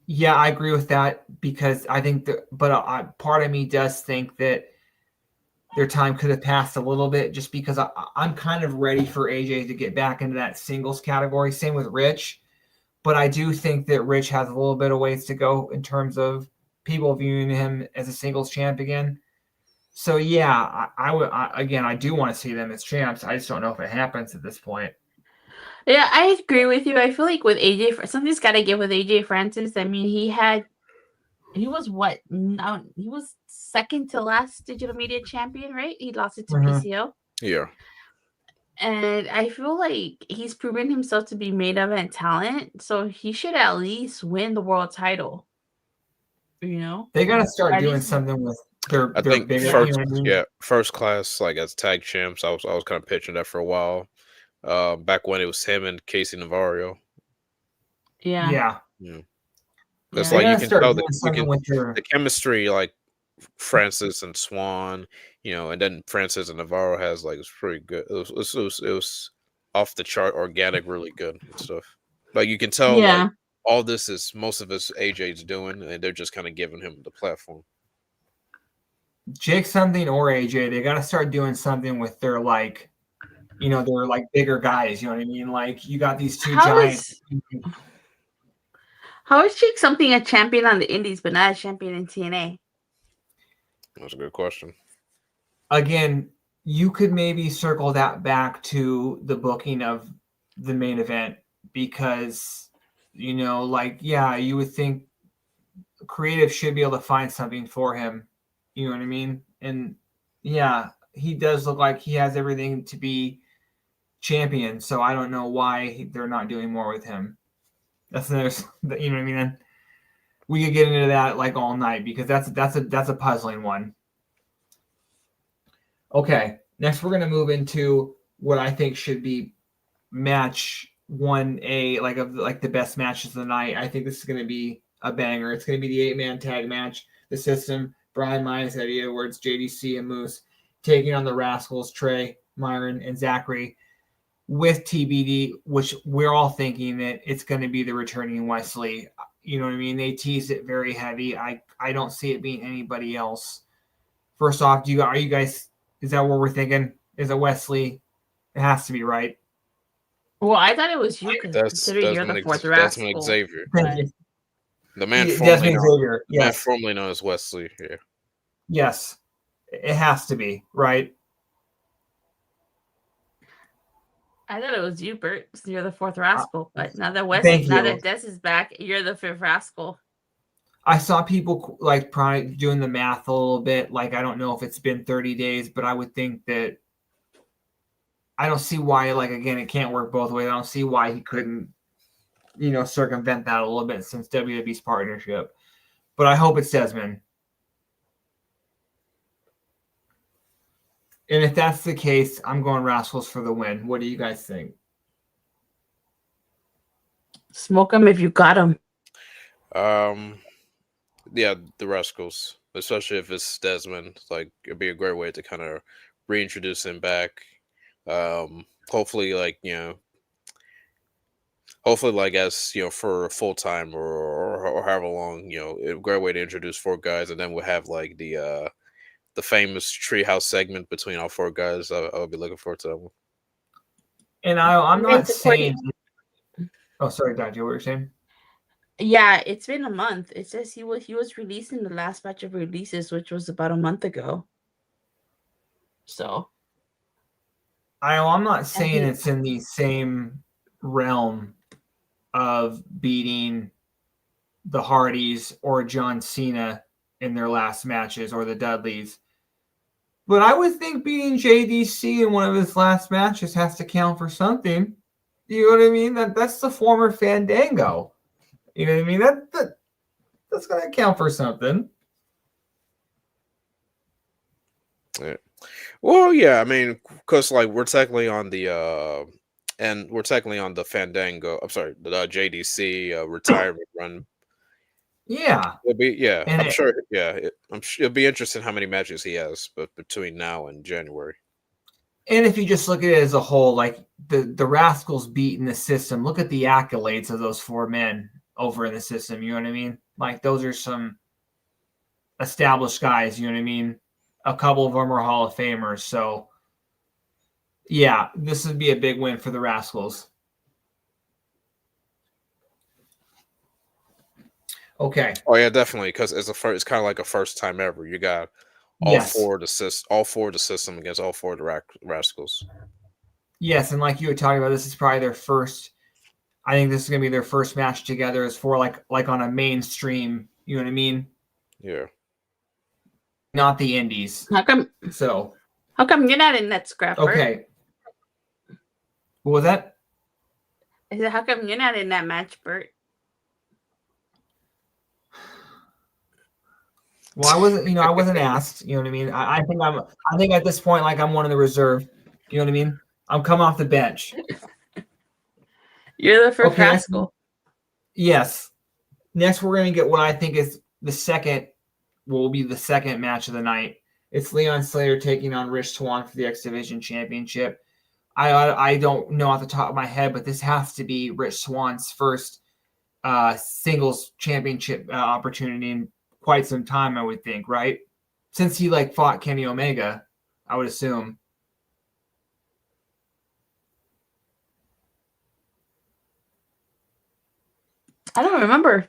Yeah, I agree with that because I think part of me does think that their time could have passed a little bit just because I'm kind of ready for AJ to get back into that singles category. Same with Rich, but I do think that Rich has a little bit of ways to go in terms of people viewing him as a singles champ again. So yeah, I do want to see them as champs. I just don't know if it happens at this point. Yeah, I agree with you. I feel like with AJ, something's got to give with AJ Francis. I mean, he was what? No, he was second to last digital media champion, right? He lost it to PCO. Yeah. And I feel like he's proven himself to be made of and talent, so he should at least win the world title. They got to start doing something with their. I think bigger, First Class, like as tag champs. I was kind of pitching that for a while. Back when it was him and Casey Navarro. Yeah. It's like you can tell the chemistry, like Francis and Swan, and then Francis and Navarro has like it's pretty good. It was off the chart, organic, really good and stuff. Like you can tell, like all this is most of this AJ's doing, and they're just kind of giving him the platform. Jake something or AJ, they got to start doing something with their like, they're like bigger guys. You know what I mean? Like you got these two giants. How is Jake something a champion on the Indies, but not a champion in TNA? That's a good question. Again, you could maybe circle that back to the booking of the main event because, you would think creative should be able to find something for him. You know what I mean? And yeah, he does look like he has everything to be champion. So I don't know why they're not doing more with him. That's another, you know what I mean? And we could get into that like all night because that's a puzzling one. Okay, next we're gonna move into what I think should be match 1A, like the best matches of the night. I think this is gonna be a banger. It's gonna be the 8-man tag match. The System, Brian Myers, Eddie Edwards, JDC, and Moose taking on the Rascals, Trey, Myron, and Zachary. With TBD, which we're all thinking that it's going to be the returning Wesley. You know what I mean? They teased it very heavy. I don't see it being anybody else. First off, is that what we're thinking? Is it Wesley? It has to be, right? Well, I thought it was you considering you're the fourth Rascal. Desmond Xavier. The man formerly known as Wesley here. Yes. It has to be, right? I thought it was you, Bert. You're the fourth Rascal, but now that Des is back, you're the fifth Rascal. I saw people like probably doing the math a little bit. Like I don't know if it's been 30 days, but I would think that I don't see why. Like again, it can't work both ways. I don't see why he couldn't, circumvent that a little bit since WWE's partnership. But I hope it's Desmond. And if that's the case, I'm going Rascals for the win. What do you guys think? Smoke them if you got them. Yeah, the Rascals, especially if it's Desmond. Like it'd be a great way to kind of reintroduce him back. Hopefully, hopefully, like as for full time or however long, a great way to introduce four guys, and then we'll have like the famous treehouse segment between all four guys. I'll be looking forward to that one. And I'm You guys not saying. Oh, sorry, Dante, what were you saying? Yeah, it's been a month. It says he was releasing the last batch of releases, which was about a month ago. So I'm not saying it's in the same realm of beating the Hardys or John Cena in their last matches or the Dudleys. But I would think beating JDC in one of his last matches has to count for something. You know what I mean? That's the former Fandango. You know what I mean? That's gonna count for something. Yeah. Well, yeah, I mean, because like we're technically on the Fandango. I'm sorry, the JDC retirement run. Yeah, It'll be and I'm sure. Yeah, I'm sure it'll be interesting how many matches he has, but between now and January. and if you just look at it as a whole, like the Rascals beating the system, look at the accolades of those four men over in the system. You know what I mean? Like those are some established guys. You know what I mean? A couple of them are Hall of Famers. So yeah, this would be a big win for the Rascals. Okay. Oh yeah, definitely, because it's kind of like a first time ever. You got all Yes. four of the system against all four of the Rascals. Yes, and like you were talking about, this is probably their first. I think this is gonna be their first match together. Is for like on a mainstream. You know what I mean? Yeah. Not the indies. how come you're not in that scrap? Bert? Okay. What was that? I said, how come you're not in that match, Bert? Well, I wasn't asked. You know what I mean? I think at this point, like I'm one of the reserve. You know what I mean? I'm coming off the bench. You're the first Okay, rascal. Yes. Next, we're gonna get what I think is will be the second match of the night. It's Leon Slater taking on Rich Swann for the X Division Championship. I don't know off the top of my head, but this has to be Rich Swann's first singles championship opportunity in quite some time, I would think, right? Since he fought Kenny Omega, I would assume. I don't remember.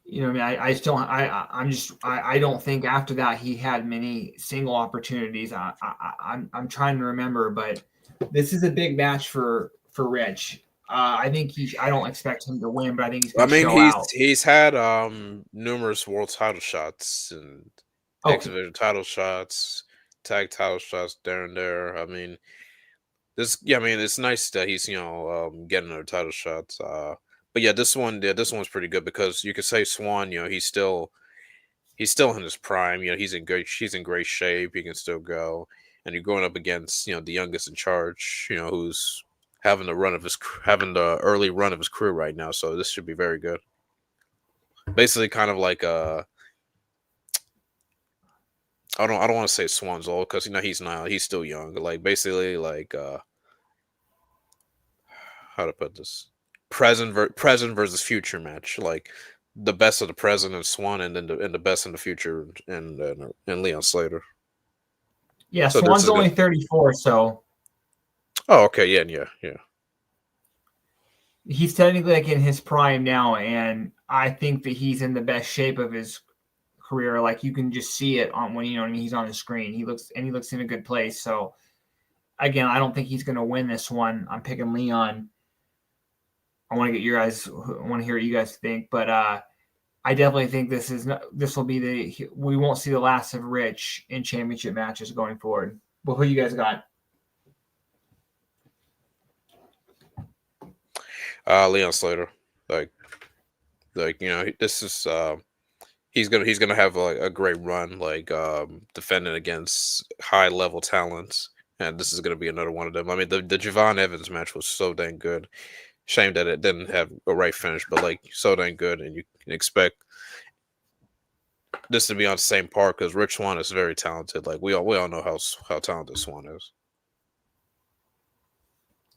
You know what I mean? I don't think after that he had many single opportunities. I'm trying to remember, but this is a big match for Rich. I don't expect him to win, but I think he's going to show out. He's had numerous world title shots and X Division title shots, tag title shots there and there. I mean, it's nice that he's getting another title shots. But yeah, this one's pretty good because you could say Swann, he's still in his prime. He's in great shape. He can still go, and you're going up against the youngest in charge. Who's having the early run of his career right now. So this should be very good. Basically, kind of like I don't want to say Swann's old because he's not. He's still young. Like basically like how to put this. Present versus future match, like the best of the present in Swann, and then the best in the future and Leon Slater. Yeah, so Swann's only 34, so. Oh, okay, yeah. He's technically in his prime now, and I think that he's in the best shape of his career. Like you can just see it on when he's on the screen. He looks in a good place. So again, I don't think he's going to win this one. I'm picking Leon. I want to hear what you guys think, but I definitely think we won't see the last of Rich in championship matches going forward. But who you guys got? Leon Slater, this is he's gonna have a great run, defending against high level talents, and this is gonna be another one of them. I mean, the Javon Evans match was so dang good. Shame that it didn't have a right finish, but so dang good, and you can expect this to be on the same par because Rich Swann is very talented. Like we all know how talented Swann is.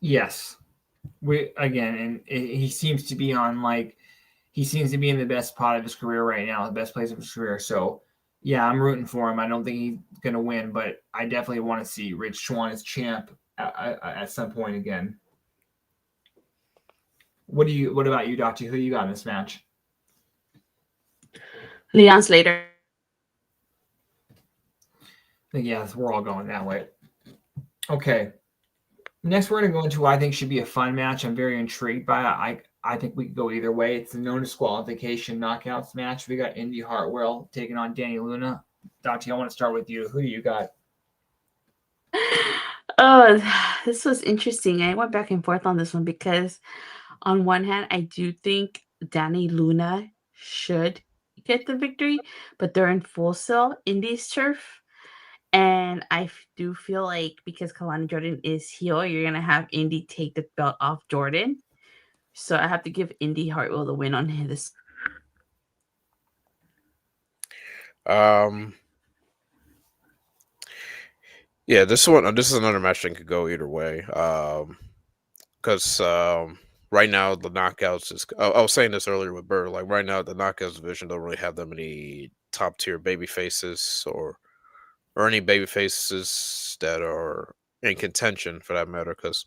Yes. He seems to be he seems to be in the best part of his career right now, the best place of his career. So, yeah, I'm rooting for him. I don't think he's going to win, but I definitely want to see Rich Swann as champ at some point again. What about you, Doctor? Who you got in this match? Leon Slater. Yes, we're all going that way. Okay. Next, we're going to go into what I think should be a fun match. I'm very intrigued by it. I think we could go either way. It's a no disqualification knockouts match. We got Indy Hartwell taking on Danny Luna. Dante, I want to start with you. Who do you got? Oh, this was interesting. I went back and forth on this one because on one hand, I do think Danny Luna should get the victory, but they're in Full Sail Indies turf. And I do feel like because Kalani Jordan is heel, you're going to have Indy take the belt off Jordan. So I have to give Indy Hartwell the win on this. Yeah, this is another match that could go either way. Because right now the knockouts is. I was saying this earlier with Burr. Like right now, the knockouts division don't really have that many top tier baby faces or any baby faces that are in contention for that matter. Because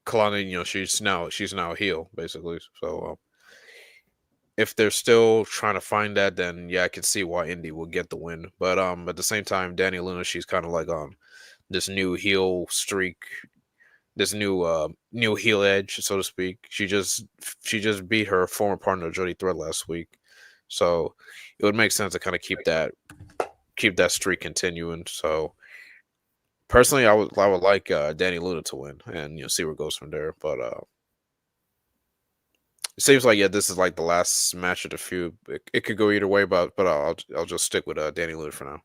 Kalani, she's now a heel basically. So if they're still trying to find that, then yeah, I can see why Indy will get the win. But at the same time, Danny Luna, she's kind of like on this new heel streak, this new heel edge, so to speak. She just beat her former partner Jody Thread last week, so it would make sense to kind of keep that streak continuing. So personally, I would like Danny Luna to win and see where it goes from there. But it seems like this is like the last match of the feud. It could go either way, but I'll just stick with Danny Luna for now.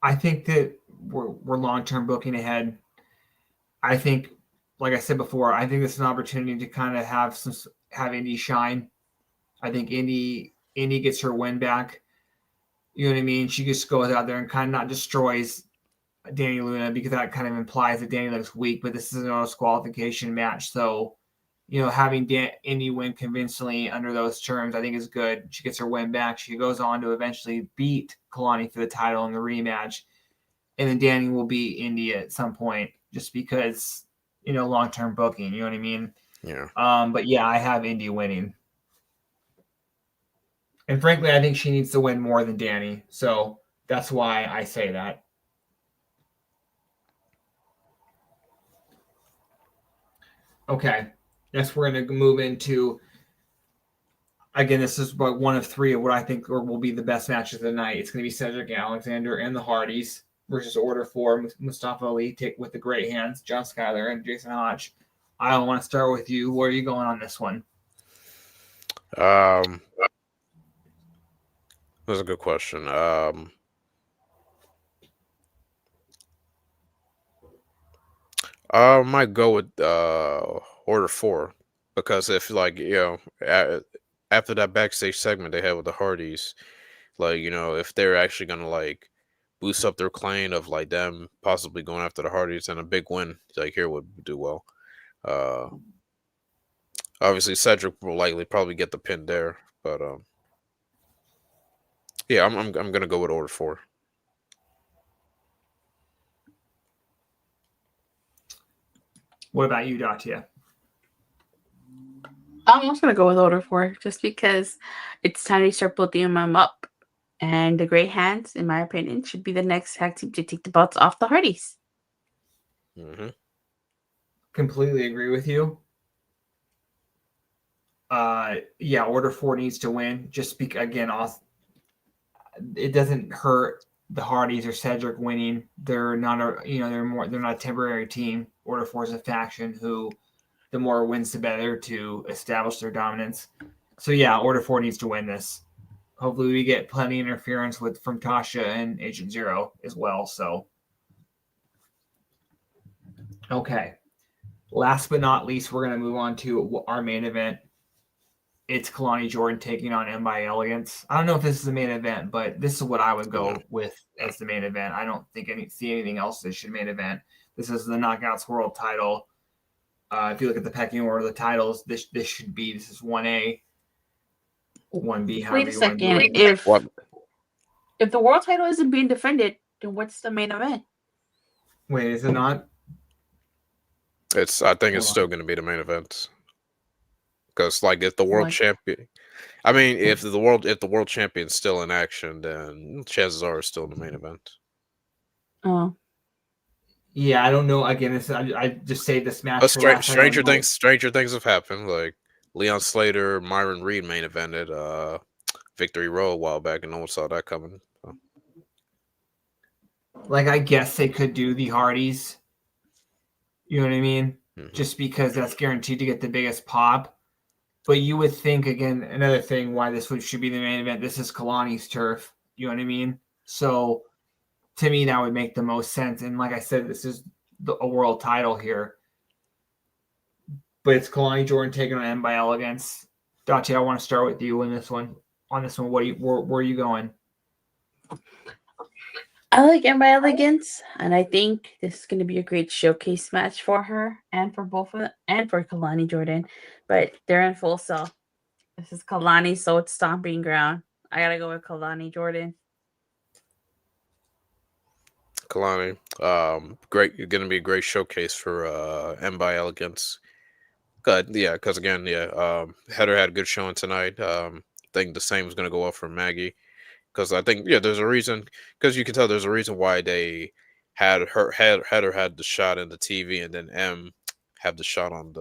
I think that we're long-term booking ahead. I think, like I said before, I think this is an opportunity to kind of have Indy shine. I think Indy gets her win back. You know what I mean? She just goes out there and kind of not destroys Danny Luna, because that kind of implies that Danny looks weak, but this is a disqualification match. So, having Indy win convincingly under those terms, I think is good. She gets her win back. She goes on to eventually beat Kalani for the title in the rematch. And then Danny will beat Indy at some point just because, long-term booking, you know what I mean? Yeah. But yeah, I have Indy winning. And frankly, I think she needs to win more than Danny. So that's why I say that. Okay. Next, we're going to move into, again, this is one of three of what I think will be the best matches of the night. It's going to be Cedric Alexander and the Hardys versus Order 4, Mustafa Ali with the great hands, John Skyler, and Jason Hodge. I want to start with you. Where are you going on this one? That's a good question. I might go with Order 4 because if after that backstage segment they had with the Hardys, if they're actually gonna boost up their claim of them possibly going after the Hardys, and a big win here would do well. Obviously Cedric will probably get the pin there, but yeah, I'm gonna go with Order 4. What about you, Datia? I'm also going to go with Order 4 just because it's time to start building them up. And the Great Hands, in my opinion, should be the next tag team to take the belts off the Hardys. Mm-hmm. Completely agree with you. Yeah, Order 4 needs to win. Just speak again. It doesn't hurt the Hardys or Cedric winning. They're not they're not a temporary team. Order 4 is a faction who, the more wins, the better to establish their dominance. So yeah, Order 4 needs to win this. Hopefully, we get plenty of interference from Tasha and Agent Zero as well. So, okay. Last but not least, we're going to move on to our main event. it's Kalani Jordan taking on M by Elegance. I don't know if this is the main event, but this is what I would go with as the main event. I don't think see anything else that should main event. This is the Knockouts World title. If you look at the pecking order of the titles, this is 1A, 1B. Wait a second. If the world title isn't being defended, then what's the main event? Wait, is it not? I think it's still going to be the main event. Because like if the world champion, I mean, if the world champion's still in action, then chances are it's still the main event. Oh. Yeah, I don't know. Again, I just saved this match. But stranger things have happened. Like Leon Slater, Myron Reed main evented Victory Road a while back, and no one saw that coming. So. Like, I guess they could do the Hardys. You know what I mean? Mm-hmm. Just because that's guaranteed to get the biggest pop. But you would think, again, another thing why this should be the main event, this is Kalani's turf. You know what I mean? So, to me, that would make the most sense. And like I said, this is a world title here. But it's Kalani Jordan taking on M by Elegance. Dati, I want to start with you on this one. Where are you going? I like M by Elegance, and I think this is going to be a great showcase match for her and for both of them, and for Kalani Jordan. But they're in Full Sail. This is Kalani, so it's stomping ground. I gotta go with Kalani Jordan. Kalani, great. Going to be a great showcase for M by Elegance. Good, yeah. Because again, Heather had a good showing tonight. I think the same is going to go up for Maggie. Because I think there's a reason. Because you can tell there's a reason why they had Heather had the shot in the TV, and then M have the shot on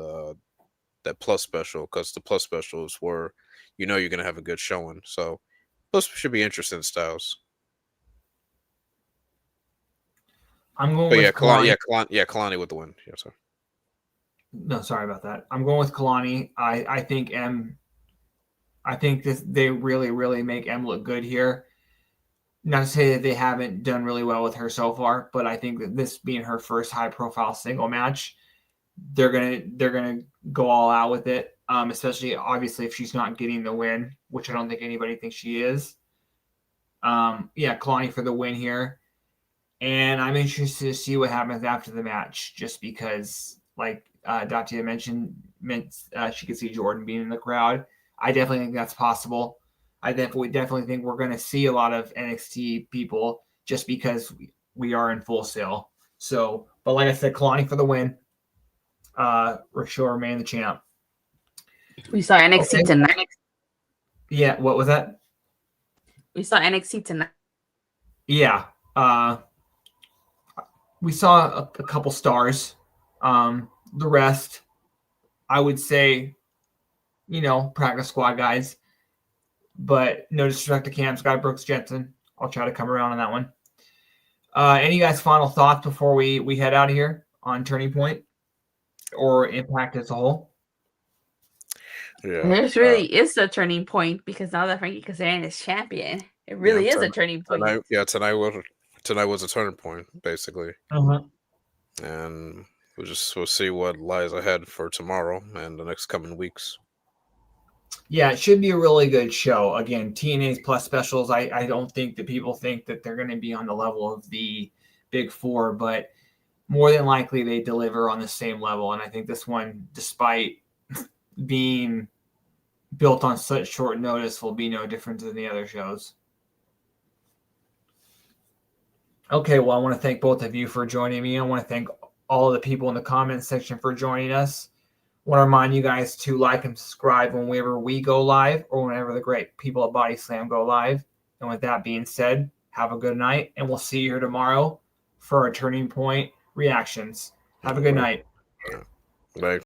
that Plus special. Because the Plus specials were, you're going to have a good showing. So those should be interesting styles. I'm going with Kalani. Kalani with the win. Yeah, sorry. No, sorry about that. I'm going with Kalani. I think they really, really make M look good here. Not to say that they haven't done really well with her so far, but I think that this being her first high-profile single match, they're gonna go all out with it. Especially obviously if she's not getting the win, which I don't think anybody thinks she is. Kalani for the win here. And I'm interested to see what happens after the match, just because, like Datia mentioned, she could see Jordan being in the crowd. I definitely think that's possible. I definitely think we're going to see a lot of NXT people just because we are in Full Sail. So, but like I said, Kalani for the win. She'll remain the champ. We saw NXT tonight. Yeah, what was that? We saw NXT tonight. Yeah. We saw a couple stars. The rest, I would say, practice squad guys. But no disrespect to Cam, Scott Brooks, Jensen. I'll try to come around on that one. Any guys' final thoughts before we head out of here on Turning Point or Impact as a whole? Yeah, this really is a turning point because now that Frankie Kazarian is champion, it really is a turning point. Tonight was a turning point, basically. Uh-huh. And we'll see what lies ahead for tomorrow and the next coming weeks. Yeah, it should be a really good show. Again, TNA's Plus specials, I don't think that people think that they're going to be on the level of the Big Four, but more than likely they deliver on the same level. And I think this one, despite being built on such short notice, will be no different than the other shows. Okay, well, I want to thank both of you for joining me. I want to thank all of the people in the comments section for joining us. I want to remind you guys to like and subscribe whenever we go live or whenever the great people at Body Slam go live. And with that being said, have a good night, and we'll see you here tomorrow for our Turning Point reactions. Have a good night. Bye.